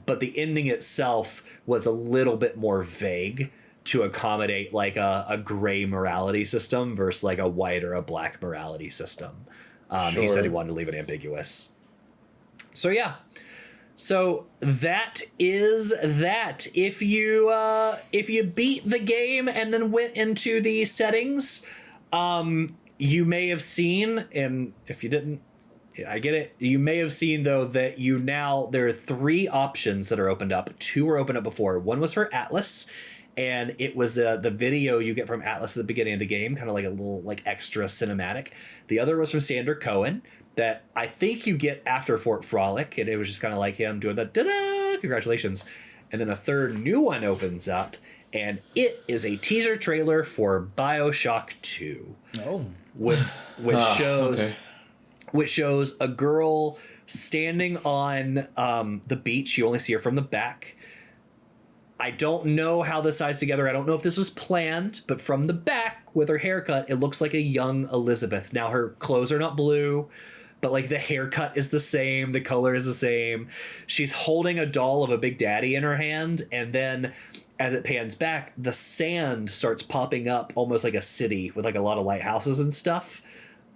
Speaker 2: but the ending itself was a little bit more vague to accommodate like a gray morality system versus like a white or a black morality system. He said he wanted to leave it ambiguous. So yeah. So that is that. If you beat the game and then went into the settings, you may have seen, and if you didn't, I get it. You may have seen though that there are 3 options that are opened up. 2 were opened up before. One was for Atlas, and it was the video you get from Atlas at the beginning of the game, kind of like a little like extra cinematic. The other was from Sandra Cohen, that I think you get after Fort Frolic, and it was just kind of like him doing the da-da, congratulations. And then a third new one opens up, and it is a teaser trailer for Bioshock 2.
Speaker 4: Oh.
Speaker 2: Which shows a girl standing on the beach. You only see her from the back. I don't know how this ties together. I don't know if this was planned, but from the back with her haircut, it looks like a young Elizabeth. Now her clothes are not blue, but like the haircut is the same, the color is the same. She's holding a doll of a Big Daddy in her hand, and then as it pans back, the sand starts popping up almost like a city with like a lot of lighthouses and stuff.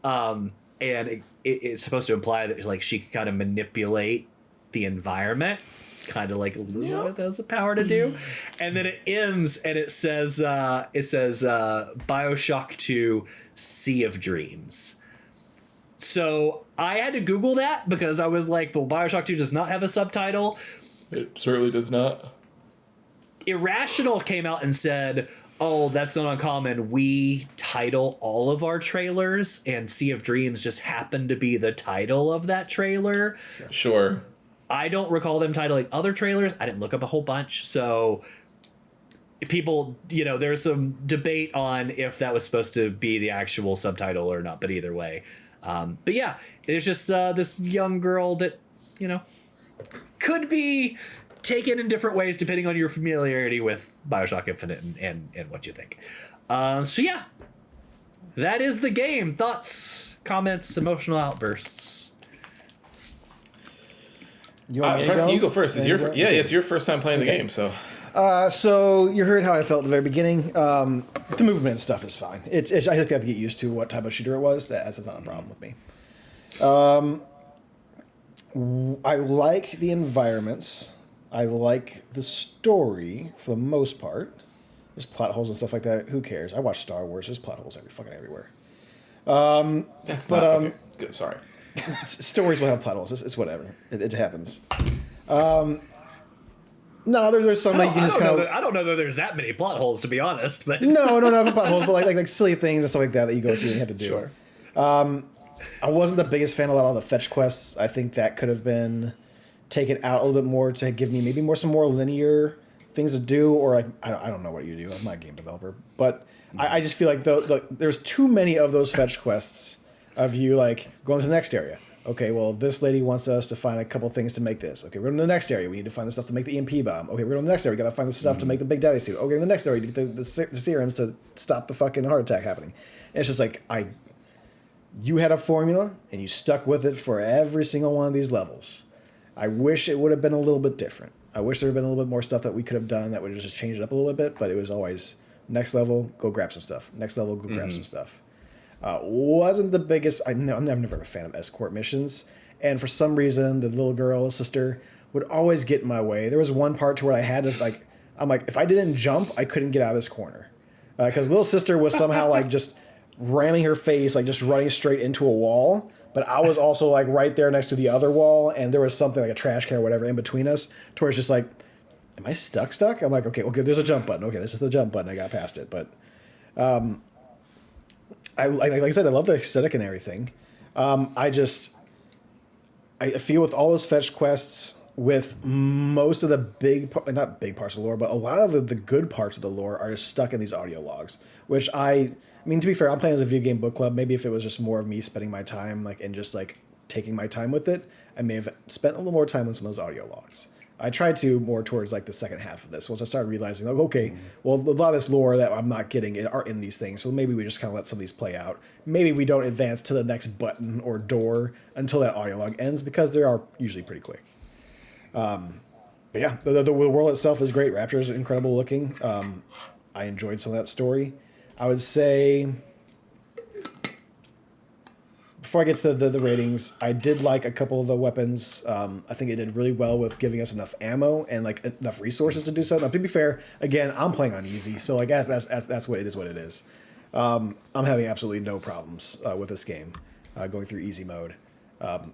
Speaker 2: And it's supposed to imply that like she can kind of manipulate the environment, kind of like Elizabeth has the power to do. And then it ends and it says Bioshock 2 Sea of Dreams. So I had to Google that because I was like, well, Bioshock 2 does not have a subtitle.
Speaker 3: It certainly does not.
Speaker 2: Irrational came out and said, oh, that's not uncommon. We title all of our trailers, and Sea of Dreams just happened to be the title of that trailer.
Speaker 3: Sure.
Speaker 2: I don't recall them titling other trailers. I didn't look up a whole bunch. So people, there's some debate on if that was supposed to be the actual subtitle or not, but either way. But yeah, there's just this young girl that, could be taken in different ways depending on your familiarity with Bioshock Infinite and what you think. So yeah, that is the game. Thoughts? comments, emotional outbursts.
Speaker 4: You want me to
Speaker 3: Preston,
Speaker 4: go?
Speaker 3: you go first. It's your first time playing the game, so.
Speaker 4: So you heard how I felt at the very beginning. The movement stuff is fine. I just have to get used to what type of shooter it was. That's not a problem with me. I like the environments. I like the story for the most part. There's plot holes and stuff like that. Who cares? I watch Star Wars. There's plot holes everywhere.
Speaker 3: Okay. Good. Sorry.
Speaker 4: Stories will have plot holes. It's whatever. It happens. No, there's some that you can just kind of.
Speaker 2: I don't know that there's that many plot holes, to be honest. But
Speaker 4: No, plot holes, but like silly things and stuff like that you go through and you have to do.
Speaker 2: Sure.
Speaker 4: I wasn't the biggest fan of a lot of the fetch quests. I think that could have been taken out a little bit more to give me maybe some more linear things to do, or like I don't know what you do. I'm not a game developer, but I just feel like there's too many of those fetch quests of you like going to the next area. Okay, well, this lady wants us to find a couple things to make this. Okay, we're in the next area. We need to find the stuff to make the EMP bomb. Okay, we're in the next area. We got to find the stuff to make the Big Daddy suit. Okay, in the next area, we get the serums to stop the fucking heart attack happening. And it's just like, you had a formula, and you stuck with it for every single one of these levels. I wish it would have been a little bit different. I wish there had been a little bit more stuff that we could have done that would have just changed it up a little bit, but it was always, next level, go grab some stuff. Next level, go grab some stuff. Wasn't the biggest. I'm never a fan of escort missions, and for some reason, the little girl sister would always get in my way. There was one part to where I had to I'm like, if I didn't jump, I couldn't get out of this corner, because little sister was somehow like just ramming her face, like just running straight into a wall. But I was also like right there next to the other wall, and there was something like a trash can or whatever in between us, to where it's just like, am I stuck? I'm like, okay, there's a jump button. Okay, this is the jump button. I got past it, but. Like I said, I love the aesthetic and everything. I feel with all those fetch quests, with most of the not big parts of the lore, but a lot of the good parts of the lore are just stuck in these audio logs. Which I mean, to be fair, I'm playing as a video game book club. Maybe if it was just more of me spending my time and just taking my time with it, I may have spent a little more time with some of those audio logs. I tried to more towards the second half of this once I started realizing, well, a lot of this lore that I'm not getting are in these things, so maybe we just kind of let some of these play out. Maybe we don't advance to the next button or door until that audio log ends, because they are usually pretty quick. But yeah, the world itself is great. Rapture is incredible looking. I enjoyed some of that story. I would say, before I get to the ratings, I did like a couple of the weapons. I think it did really well with giving us enough ammo and enough resources to do so. Now, to be fair, again, I'm playing on easy, so that's what it is. What it is. I'm having absolutely no problems with this game going through easy mode. But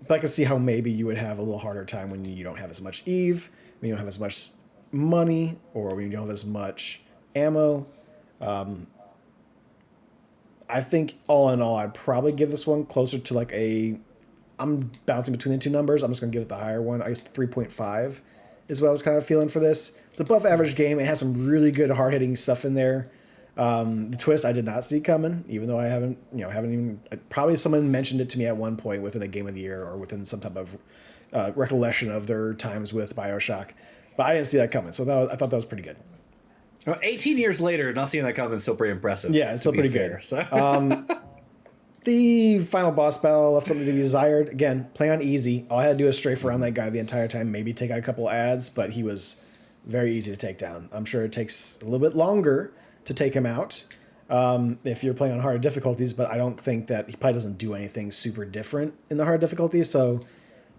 Speaker 4: I can see how maybe you would have a little harder time when you don't have as much Eve, when you don't have as much money, or when you don't have as much ammo. I think all in all, I'd probably give this one closer to I'm bouncing between the two numbers. I'm just going to give it the higher one. I guess 3.5 is what I was kind of feeling for this. It's above average game. It has some really good hard-hitting stuff in there. The twist I did not see coming, even though I haven't even, probably someone mentioned it to me at one point within a game of the year or within some type of recollection of their times with Bioshock. But I didn't see that coming. So I thought that was pretty good.
Speaker 2: Well, 18 years later, not seeing that coming is still pretty impressive.
Speaker 4: Yeah, it's still pretty good.
Speaker 2: So.
Speaker 4: The final boss battle left something to be desired. Again, play on easy. All I had to do was strafe around that guy the entire time, maybe take out a couple ads, but he was very easy to take down. I'm sure it takes a little bit longer to take him out if you're playing on harder difficulties, but I don't think that he probably doesn't do anything super different in the hard difficulties, so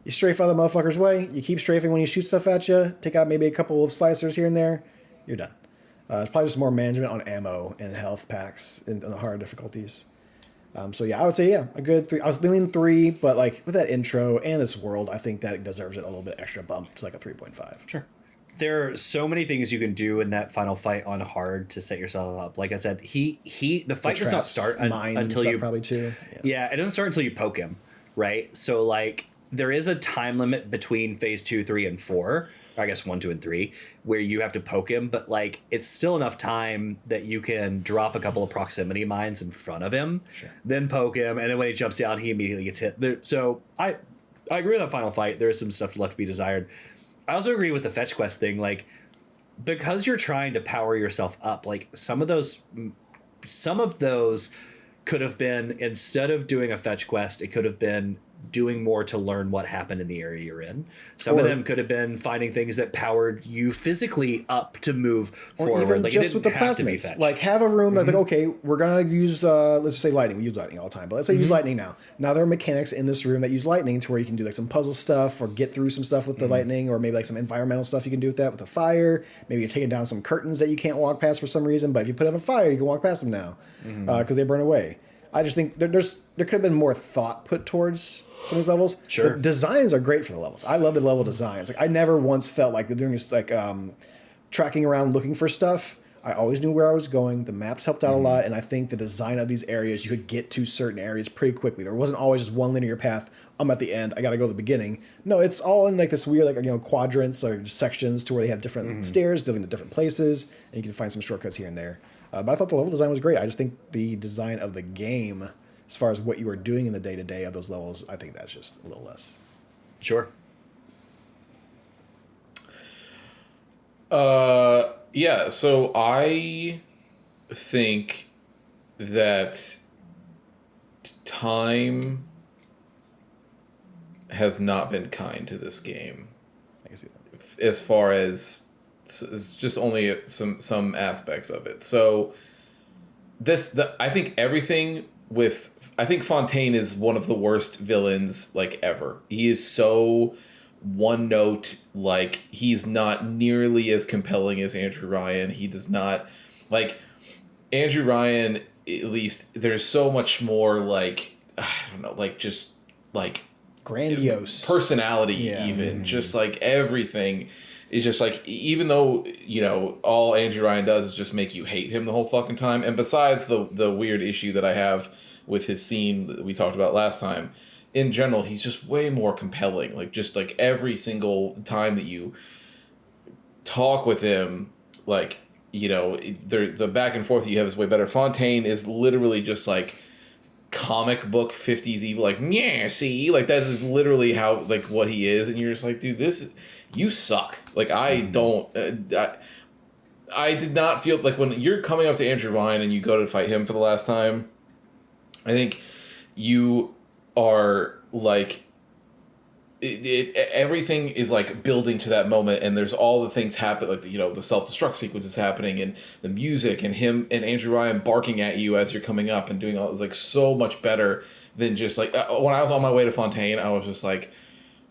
Speaker 4: you strafe out the motherfucker's way, you keep strafing when he shoots stuff at you, take out maybe a couple of slicers here and there, you're done. It's probably just more management on ammo and health packs in the harder difficulties. So yeah, I would say a good 3. I was leaning 3, but with that intro and this world, I think that it deserves it a little bit extra bump to a 3.5.
Speaker 2: Sure. There are so many things you can do in that final fight on hard to set yourself up. Like I said, the fight does not start until you
Speaker 4: probably too.
Speaker 2: Yeah, it doesn't start until you poke him, right? So there is a time limit between phase 2, 3, and 4. I guess 1, 2, and 3, where you have to poke him, but it's still enough time that you can drop a couple of proximity mines in front of him, then poke him, and then when he jumps out, he immediately gets hit. So I agree with that final fight. There is some stuff left to be desired. I also agree with the fetch quest thing. Because you're trying to power yourself up, some of those could have been, instead of doing a fetch quest, it could have been doing more to learn what happened in the area you're in. Some of them could have been finding things that powered you physically up to move forward.
Speaker 4: Even
Speaker 2: like
Speaker 4: just with the plasmids. Like have a room that's like, okay, we're gonna use let's say lightning. We use lightning all the time, but let's say use lightning now. Now there are mechanics in this room that use lightning to where you can do like some puzzle stuff or get through some stuff with the lightning, or maybe like some environmental stuff you can do with that with the fire. Maybe you're taking down some curtains that you can't walk past for some reason, but if you put out a fire, you can walk past them now because they burn away. I just think there could have been more thought put towards some of these levels.
Speaker 2: Sure.
Speaker 4: The designs are great for the levels. I love the level designs. Like I never once felt like they're doing this like tracking around looking for stuff. I always knew where I was going. The maps helped out a lot, and I think the design of these areas, you could get to certain areas pretty quickly. There wasn't always just one linear path. I'm at the end. I got to go to the beginning. No, it's all in like this weird like quadrants or sections to where they have different stairs leading to different places, and you can find some shortcuts here and there. But I thought the level design was great. I just think the design of the game, as far as what you are doing in the day-to-day of those levels, I think that's just a little less.
Speaker 2: Sure.
Speaker 3: Yeah, so I think that time has not been kind to this game.
Speaker 4: I can see that.
Speaker 3: As far as it's just only some aspects of it. So I think everything with I think Fontaine is one of the worst villains like ever. He is so one note, like he's not nearly as compelling as Andrew Ryan. He does not like Andrew Ryan, at least there's so much more like I don't know, like just like
Speaker 4: grandiose
Speaker 3: personality, even just like everything is just like, even though all Andrew Ryan does is just make you hate him the whole fucking time. And besides the weird issue that I have with his scene that we talked about last time, in general he's just way more compelling. Like just like every single time that you talk with him, like the back and forth you have is way better. Fontaine is literally just like comic book 50s evil, like yeah, see, like that is literally how like what he is, and you're just like, dude, you suck. Like I don't I did not feel like when you're coming up to Andrew Ryan and you go to fight him for the last time, I think you are like everything is like building to that moment, and there's all the things happen, like the self-destruct sequence is happening, and the music, and him and Andrew Ryan barking at you as you're coming up and doing all is like so much better than just like when I was on my way to Fontaine, I was just like,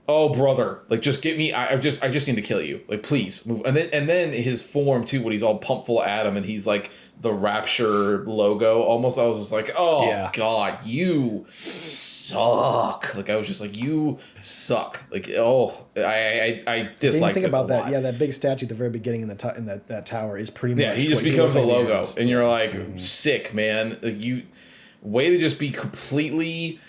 Speaker 3: oh brother, like just get me, I just need to kill you, like please move. And then his form too, when he's all pumped full of Adam and he's like the Rapture logo almost, I was just like, oh yeah. God, you suck. Like I was just like, you suck. Like I disliked
Speaker 4: think
Speaker 3: it
Speaker 4: about
Speaker 3: a
Speaker 4: that
Speaker 3: lot.
Speaker 4: Yeah, that big statue at the very beginning in that tower is pretty much,
Speaker 3: yeah, he just becomes a logo, and you're like, sick, man. Like you way to just be completely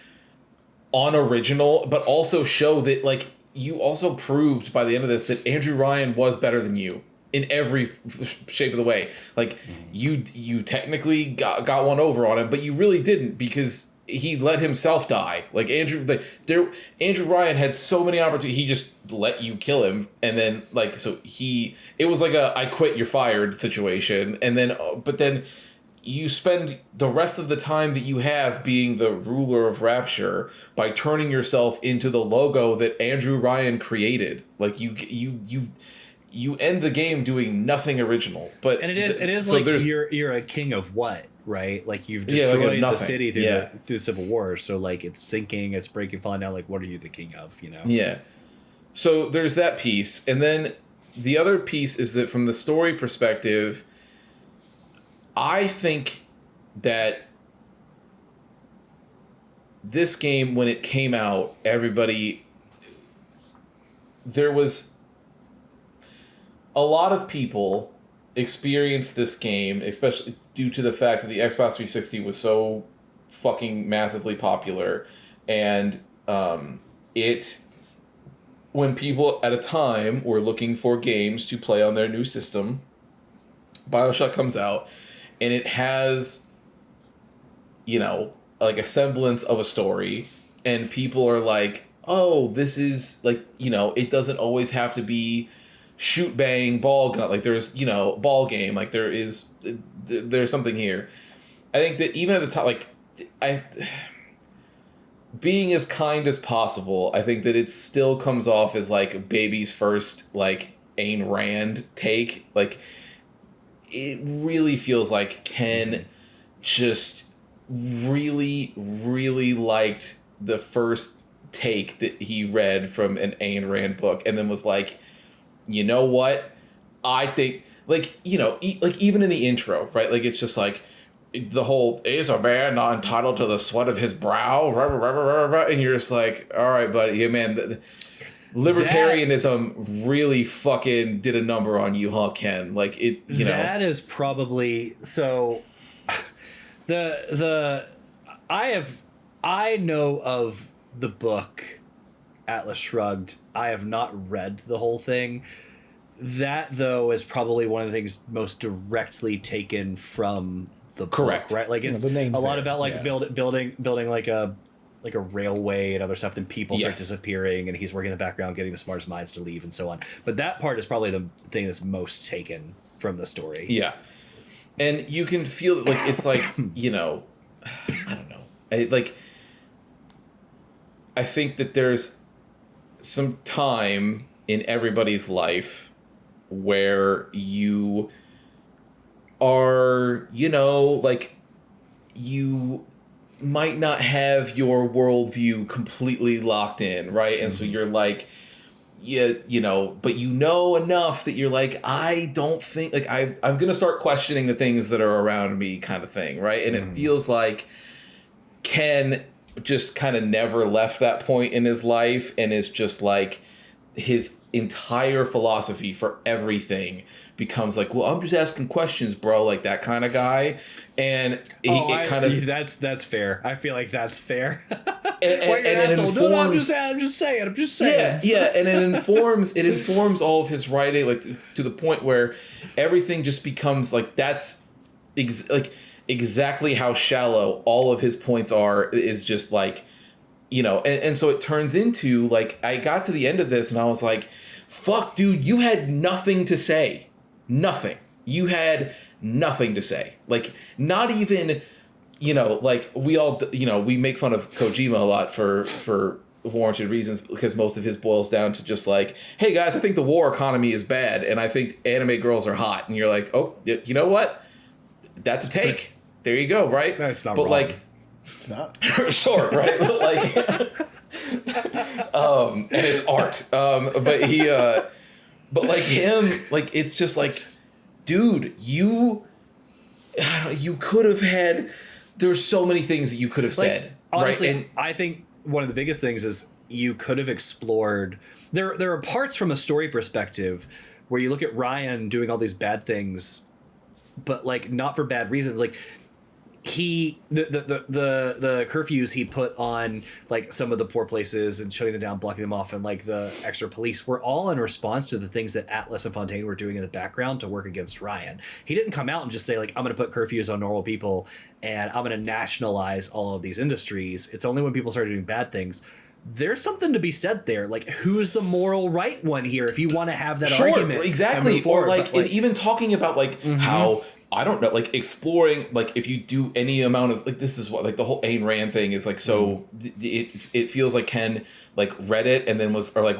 Speaker 3: unoriginal, but also show that like you also proved by the end of this that Andrew Ryan was better than you in every shape of the way. Like you technically got one over on him, but you really didn't, because he let himself die. Like Andrew Ryan had so many opportunities, he just let you kill him, and then like so it was like a I quit, you're fired situation, and then but then you spend the rest of the time that you have being the ruler of Rapture by turning yourself into the logo that Andrew Ryan created. Like you end the game doing nothing original. But
Speaker 2: and it is so like you're a king of what, right? Like you've destroyed the city through the Civil War. So like it's sinking, it's breaking, falling down. Like what are you the king of?
Speaker 3: Yeah. So there's that piece, and then the other piece is that from the story perspective, I think that this game, when it came out, there was a lot of people experienced this game, especially due to the fact that the Xbox 360 was so fucking massively popular, and when people at a time were looking for games to play on their new system, Bioshock comes out, and it has, like a semblance of a story, and people are like, oh, this is like, it doesn't always have to be shoot bang ball gun, like there's ball game, like there's something here. I think that even at the time, like being as kind as possible, I think that it still comes off as like baby's first like Ayn Rand take. Like, it really feels like Ken just really, really liked the first take that he read from an Ayn Rand book, and then was like, you know what? I think, like, you know, like even in the intro, right? Like, it's just like the whole, is a man not entitled to the sweat of his brow? And you're just like, all right, buddy, yeah, man. Libertarianism really fucking did a number on you, huh, Ken? Like, it, you know.
Speaker 2: That is probably, so I know of the book Atlas Shrugged. I have not read the whole thing. That, though, is probably one of the things most directly taken from the
Speaker 3: Correct.
Speaker 2: book, right? Like, it's
Speaker 4: the name's
Speaker 2: a lot
Speaker 4: there.
Speaker 2: about like building like a railway and other stuff. Then people start disappearing, and he's working in the background, getting the smartest minds to leave, and so on. But that part is probably the thing that's most taken from the story.
Speaker 3: Yeah, and you can feel like it's like, you know, I don't know, I think that there's some time in everybody's life where you are, you know, like, you might not have your worldview completely locked in, right? And so you're like, yeah, you know, but you know enough that you're like, I don't think, like, I'm going to start questioning the things that are around me, kind of thing, right? And it feels like Ken just kind of never left that point in his life, and is just like, his entire philosophy for everything becomes like, well, I'm just asking questions, bro, like that kind of guy. And
Speaker 2: that's fair. I feel like that's fair.
Speaker 3: and it informs,
Speaker 2: no, I'm just saying.
Speaker 3: Yeah, and it informs all of his writing, like, to the point where everything just becomes like, that's exactly how shallow all of his points are, is just like, you know, and so it turns into, like, I got to the end of this and I was like, fuck, dude, you had nothing to say. Nothing. You had nothing to say. Like, not even, you know, like, we all, you know, we make fun of Kojima a lot for warranted reasons, because most of his boils down to just like, hey guys, I think the war economy is bad and I think anime girls are hot. And you're like, oh, you know what? That's a take. There you go, right?
Speaker 2: That's not
Speaker 3: but
Speaker 2: wrong.
Speaker 3: Like,
Speaker 4: It's not.
Speaker 3: Sure, right? Like, and it's art. But like him, like, it's just like, dude, you could have had. There's so many things that you could have said.
Speaker 2: Honestly,
Speaker 3: right? And
Speaker 2: I think one of the biggest things is you could have explored. There are parts from a story perspective where you look at Ryan doing all these bad things, but like not for bad reasons. Like, the curfews he put on like some of the poor places and shutting them down, blocking them off, and like the extra police were all in response to the things that Atlas and Fontaine were doing in the background to work against Ryan. He didn't come out and just say like, I'm going to put curfews on normal people and I'm going to nationalize all of these industries. It's only when people started doing bad things. There's something to be said there. Like, who's the moral right one here? If you want to have that argument,
Speaker 3: exactly. Or like, and even talking about like how, I don't know, like, exploring, like, if you do any amount of, like, this is what, like, the whole Ayn Rand thing is, like, so, it feels like Ken, like, read it and then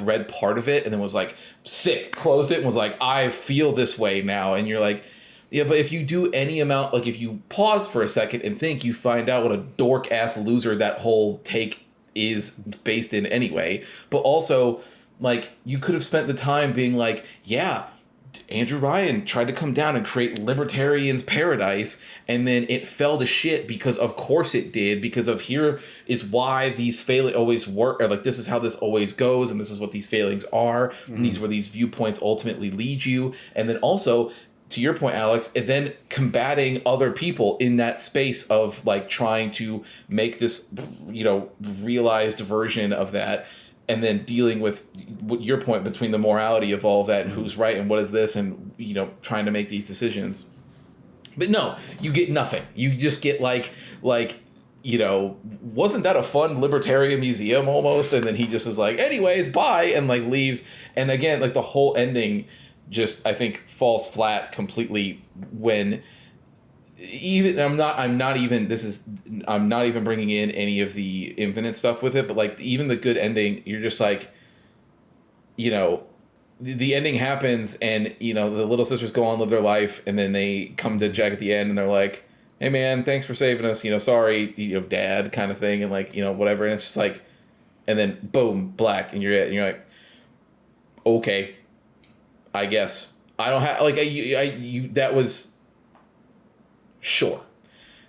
Speaker 3: read part of it and then was, like, sick, closed it and was like, I feel this way now. And you're like, yeah, but if you do any amount, like, if you pause for a second and think, you find out what a dork-ass loser that whole take is based in anyway. But also, like, you could have spent the time being like, yeah, Andrew Ryan tried to come down and create libertarian's paradise, and then it fell to shit because of course it did, because of here is why these failings always work, or like, this is how this always goes, and this is what these failings are, and these where these viewpoints ultimately lead you. And then also, to your point, Alex, and then combating other people in that space of like trying to make this, you know, realized version of that. And then dealing with your point between the morality of all of that and who's right and what is this, and, you know, trying to make these decisions. But no, you get nothing. You just get like, you know, wasn't that a fun libertarian museum almost? And then he just is like, anyways, bye, and like leaves. And again, like the whole ending just, I think, falls flat completely when I'm not even bringing in any of the Infinite stuff with it, but like even the good ending, you're just like, you know, the ending happens and, you know, the little sisters go on, live their life, and then they come to Jack at the end and they're like, hey man, thanks for saving us, you know, sorry, you know, dad, kind of thing, and like, you know, whatever, and it's just like, and then boom, black, and you're like, okay, I guess I don't have like that was sure.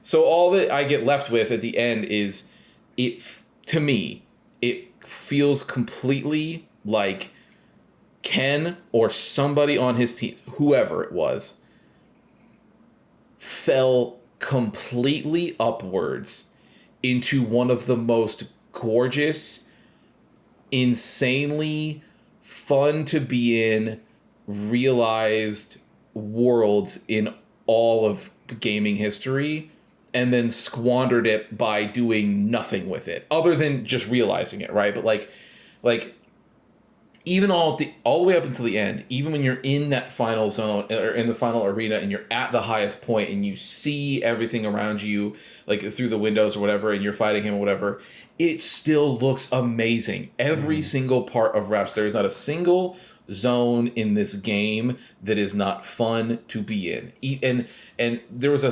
Speaker 3: So all that I get left with at the end is to me, it feels completely like Ken or somebody on his team, whoever it was, fell completely upwards into one of the most gorgeous, insanely fun to be in, realized worlds in all of gaming history, and then squandered it by doing nothing with it other than just realizing it, right? But like even all the way up until the end, even when you're in that final zone or in the final arena and you're at the highest point and you see everything around you, like through the windows or whatever, and you're fighting him or whatever, it still looks amazing. Every single part of Rapture, there is not a single zone in this game that is not fun to be in. And there was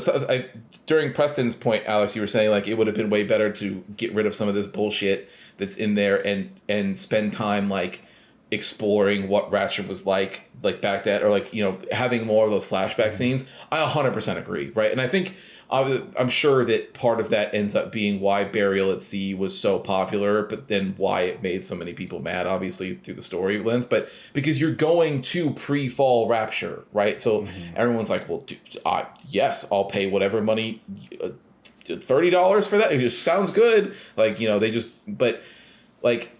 Speaker 3: during Preston's point, Alex, you were saying like it would have been way better to get rid of some of this bullshit that's in there and spend time like exploring what Ratchet was like back then, or like, you know, having more of those flashback scenes. I 100% agree, right? And I think I'm sure that part of that ends up being why Burial at Sea was so popular, but then why it made so many people mad, obviously through the story lens, but because you're going to pre-fall Rapture, right? So everyone's like, well, dude, yes, I'll pay whatever money, $30 for that. It just sounds good. Like, you know, but like,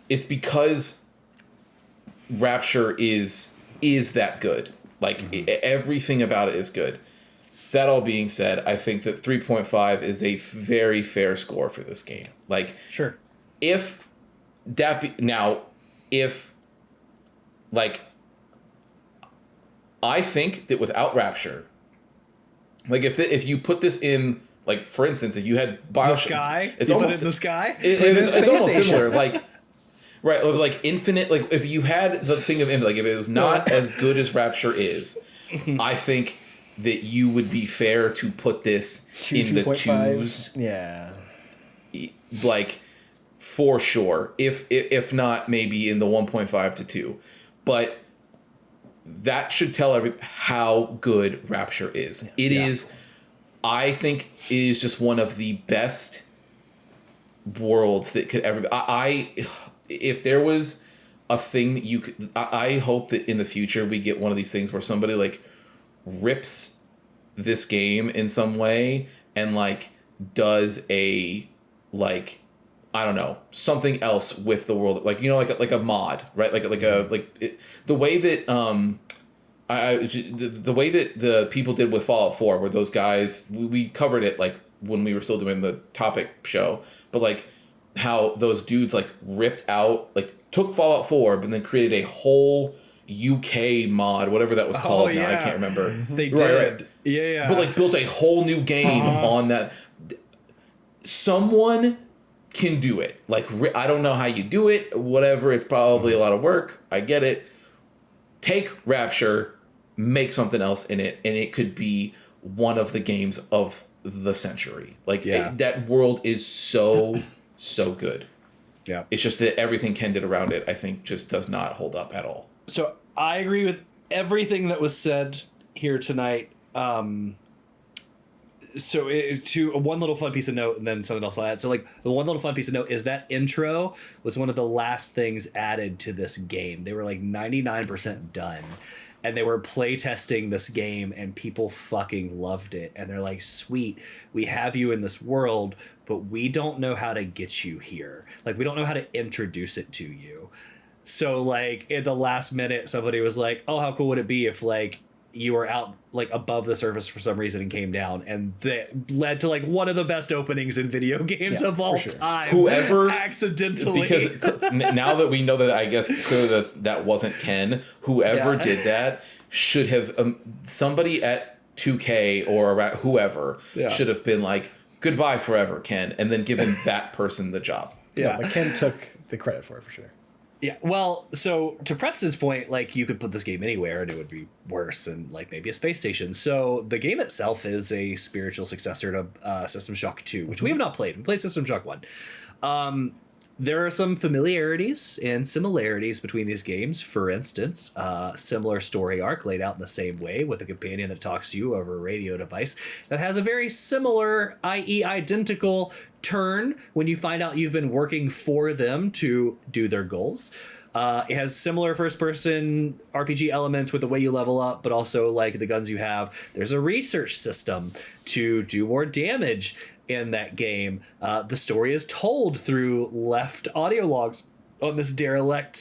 Speaker 3: it's because Rapture is that good. Like everything about it is good. That all being said, I think that 3.5 is a very fair score for this game. Like,
Speaker 2: sure,
Speaker 3: if like, I think that without Rapture, like if you put this in, like for instance, if you had Bioshock,
Speaker 2: the sky,
Speaker 3: it's
Speaker 2: you
Speaker 3: almost
Speaker 2: put it in the sky.
Speaker 3: It's almost similar. Like. Right, like Infinite, like if you had the thing of Infinite, like if it was not as good as Rapture is, I think that you would be fair to put this in the 2s.
Speaker 4: Yeah.
Speaker 3: Like, for sure. If not, maybe in the 1.5 to 2. But that should tell how good Rapture is. It is, I think, it is just one of the best worlds that could ever be. If there was a thing that you could, I hope that in the future we get one of these things where somebody like rips this game in some way and like does a, like, I don't know, something else with the world, like, you know, like a mod, right? The way that the way that the people did with Fallout 4, where those guys, we covered it like when we were still doing the topic show, but like how those dudes like ripped out, like took Fallout 4, but then created a whole UK mod, whatever that was called. Now I can't remember.
Speaker 2: They did. Right. Yeah.
Speaker 3: But like built a whole new game on that. Someone can do it. Like, I don't know how you do it, whatever. It's probably a lot of work. I get it. Take Rapture, make something else in it, and it could be one of the games of the century. Like, that world is so good.
Speaker 2: Yeah.
Speaker 3: It's just that everything Ken did around it, I think, just does not hold up at all.
Speaker 2: So I agree with everything that was said here tonight. To one little fun piece of note, and then something else I'll add. So like the one little fun piece of note is that intro was one of the last things added to this game. They were like 99% done. And they were playtesting this game, and people fucking loved it. And they're like, sweet, we have you in this world, but we don't know how to get you here. Like, we don't know how to introduce it to you. So, like, at the last minute, somebody was like, oh, how cool would it be if, like, you were out, like, above the surface for some reason and came down? And that led to, like, one of the best openings in video games of all time.
Speaker 3: Whoever...
Speaker 2: accidentally.
Speaker 3: Because now that we know that, I guess, clearly that wasn't Ken, whoever did that should have... somebody at 2K or whoever should have been like, goodbye forever, Ken, and then given that person the job.
Speaker 4: Yeah, but Ken took the credit for it for sure.
Speaker 2: Yeah, well, so to Preston's point, like, you could put this game anywhere and it would be worse than, like, maybe a space station. So the game itself is a spiritual successor to System Shock 2, which we have not played. We played System Shock 1. There are some familiarities and similarities between these games. For instance, similar story arc laid out in the same way with a companion that talks to you over a radio device that has a very similar, i.e. identical, turn when you find out you've been working for them to do their goals. It has similar first-person RPG elements with the way you level up, but also like the guns you have. There's a research system to do more damage in that game. The story is told through left audio logs on this derelict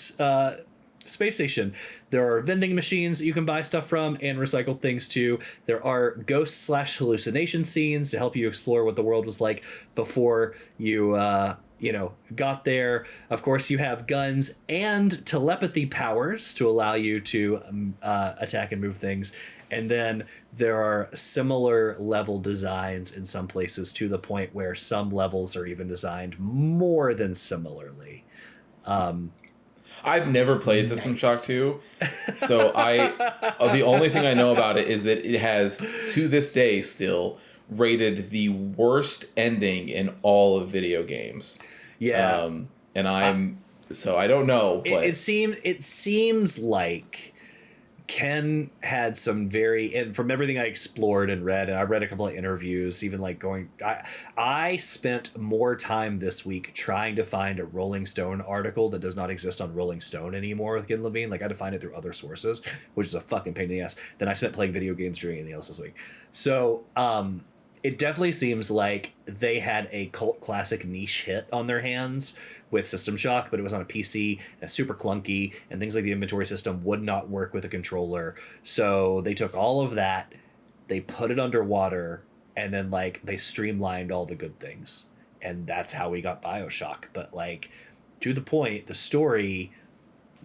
Speaker 2: space station. There are vending machines that you can buy stuff from and recycle things to. There are ghost/hallucination scenes to help you explore what the world was like before you got there. Of course, you have guns and telepathy powers to allow you to attack and move things. And then there are similar level designs in some places, to the point where some levels are even designed more than similarly.
Speaker 3: I've never played System Shock 2, so the only thing I know about it is that it has, to this day still, rated the worst ending in all of video games.
Speaker 2: Yeah.
Speaker 3: So I don't know. But
Speaker 2: it seems like Ken had some and from everything I explored and read, and I read a couple of interviews, even like I spent more time this week trying to find a Rolling Stone article that does not exist on Rolling Stone anymore with Ken Levine. Like, I had to find it through other sources, which is a fucking pain in the ass. Then I spent playing video games doing anything else this week. So, it definitely seems like they had a cult classic niche hit on their hands with System Shock, but it was on a PC and super clunky, and things like the inventory system would not work with a controller. So they took all of that, they put it underwater, and then like they streamlined all the good things. And that's how we got Bioshock. But like, to the point, the story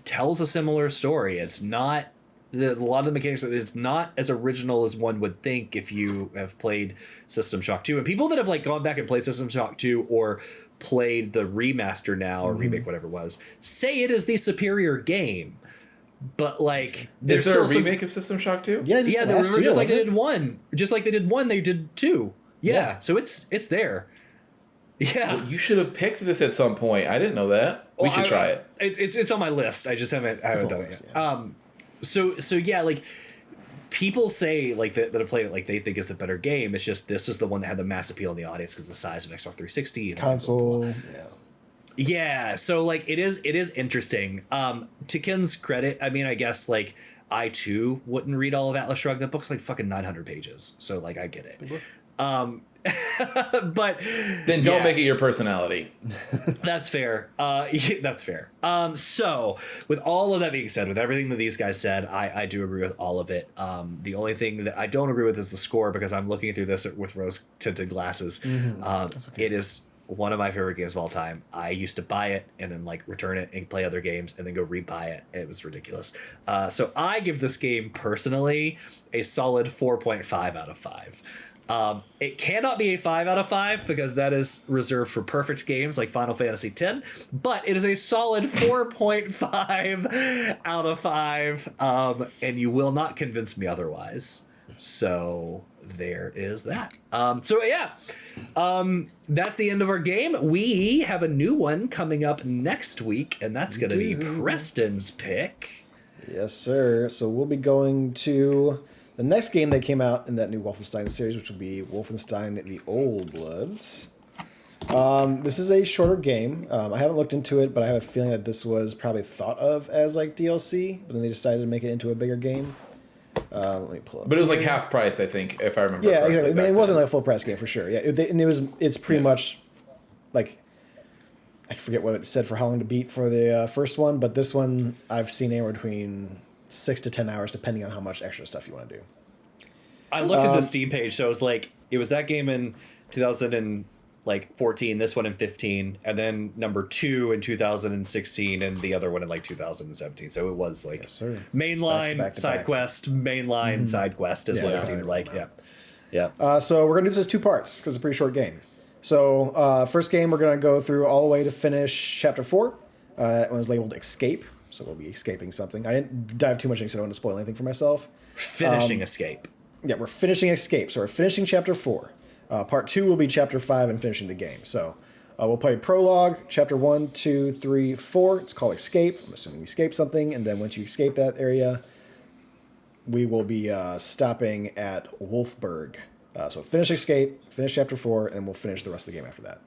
Speaker 2: tells a similar story. It's not a lot of the mechanics, it's not as original as one would think if you have played System Shock 2. And people that have like gone back and played System Shock 2 or played the remaster now or remake, whatever it was, say it is the superior game. But like,
Speaker 3: is there a remake of System Shock 2?
Speaker 4: Yeah,
Speaker 2: just like they did 1. Just like they did 1, they did 2. Yeah. So it's there. Yeah.
Speaker 3: Well, you should have picked this at some point. I didn't know that. We should try it.
Speaker 2: It's on my list. I just haven't done it yet. Yeah. So yeah, like, people say like that have played it, like they think it's the better game. It's just this was the one that had the mass appeal in the audience because the size of Xbox 360 and
Speaker 4: console.
Speaker 2: Blah, blah, blah. Yeah. So like it is interesting. To Ken's credit, I mean, I guess like I too wouldn't read all of Atlas Shrugged. That book's like fucking 900 pages. So like I get it. But
Speaker 3: then don't make it your personality.
Speaker 2: That's fair. That's fair. So with all of that being said, with everything that these guys said, I do agree with all of it. The only thing that I don't agree with is the score, because I'm looking through this with rose tinted glasses. Okay. It is one of my favorite games of all time. I used to buy it and then like return it and play other games and then go rebuy it. It was ridiculous. So I give this game personally a solid 4.5 out of 5. It cannot be a 5 out of 5 because that is reserved for perfect games like Final Fantasy X, but it is a solid 4.5 out of 5, and you will not convince me otherwise. So there is that. So yeah, that's the end of our game. We have a new one coming up next week, and that's going to be Preston's pick.
Speaker 4: Yes, sir. So we'll be going to the next game that came out in that new Wolfenstein series, which will be Wolfenstein The Old Bloods. This is a shorter game. I haven't looked into it, but I have a feeling that this was probably thought of as like DLC, but then they decided to make it into a bigger game. Let me pull up.
Speaker 3: But it was like half price, I think, if I remember.
Speaker 4: Yeah, exactly. I mean, it wasn't like a full price game for sure. Yeah, it's pretty much like, I forget what it said for how long to beat for the first one, but this one I've seen anywhere between 6 to 10 hours, depending on how much extra stuff you want to do.
Speaker 2: I looked at the Steam page, so it was like, it was that game in 2000 and like 14, this one in 15, and then number 2 in 2016, and the other one in like 2017. So it was like mainline side quest, mainline side quest is what it seemed like. Yeah.
Speaker 4: So we're gonna do this as 2 parts because it's a pretty short game. So first game we're gonna go through all the way to finish chapter 4. It was labeled Escape, so we'll be escaping something. I didn't dive too much into it, so I don't want to spoil anything for myself.
Speaker 2: Finishing Escape.
Speaker 4: Yeah, we're finishing Escape, so we're finishing chapter 4. Part 2 will be chapter 5 and finishing the game. So we'll play prologue, chapter 1, 2, 3, 4. It's called Escape. I'm assuming we escape something, and then once you escape that area, we will be stopping at Wolfburg. So finish Escape, finish chapter 4, and we'll finish the rest of the game after that.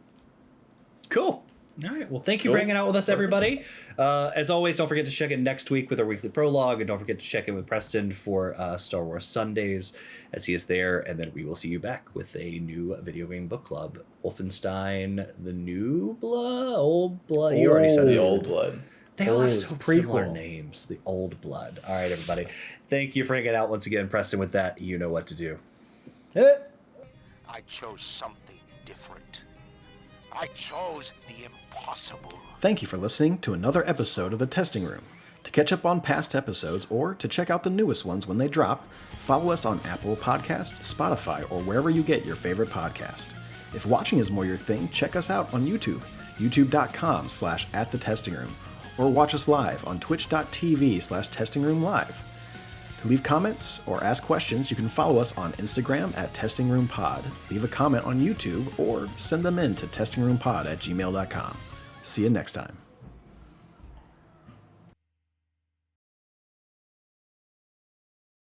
Speaker 2: Cool. All right. Well, thank you for hanging out with us, everybody. As always, don't forget to check in next week with our weekly prologue, and don't forget to check in with Preston for Star Wars Sundays as he is there. And then we will see you back with a new video game book club, Wolfenstein: The New Blood, Old Blood. You already said
Speaker 3: the Old Blood.
Speaker 2: They all have so similar names. The Old Blood. All right, everybody. Thank you for hanging out once again, Preston. With that, you know what to do.
Speaker 4: Hit it.
Speaker 1: I chose something different. I chose the impossible.
Speaker 4: Thank you for listening to another episode of The Testing Room. To catch up on past episodes or to check out the newest ones when they drop, follow us on Apple Podcasts, Spotify, or wherever you get your favorite podcast. If watching is more your thing, check us out on YouTube, youtube.com/@thetestingroom, or watch us live on twitch.tv/testingroomlive. To leave comments or ask questions, you can follow us on Instagram @testingroompod, leave a comment on YouTube, or send them in to testingroompod@gmail.com. See you next time.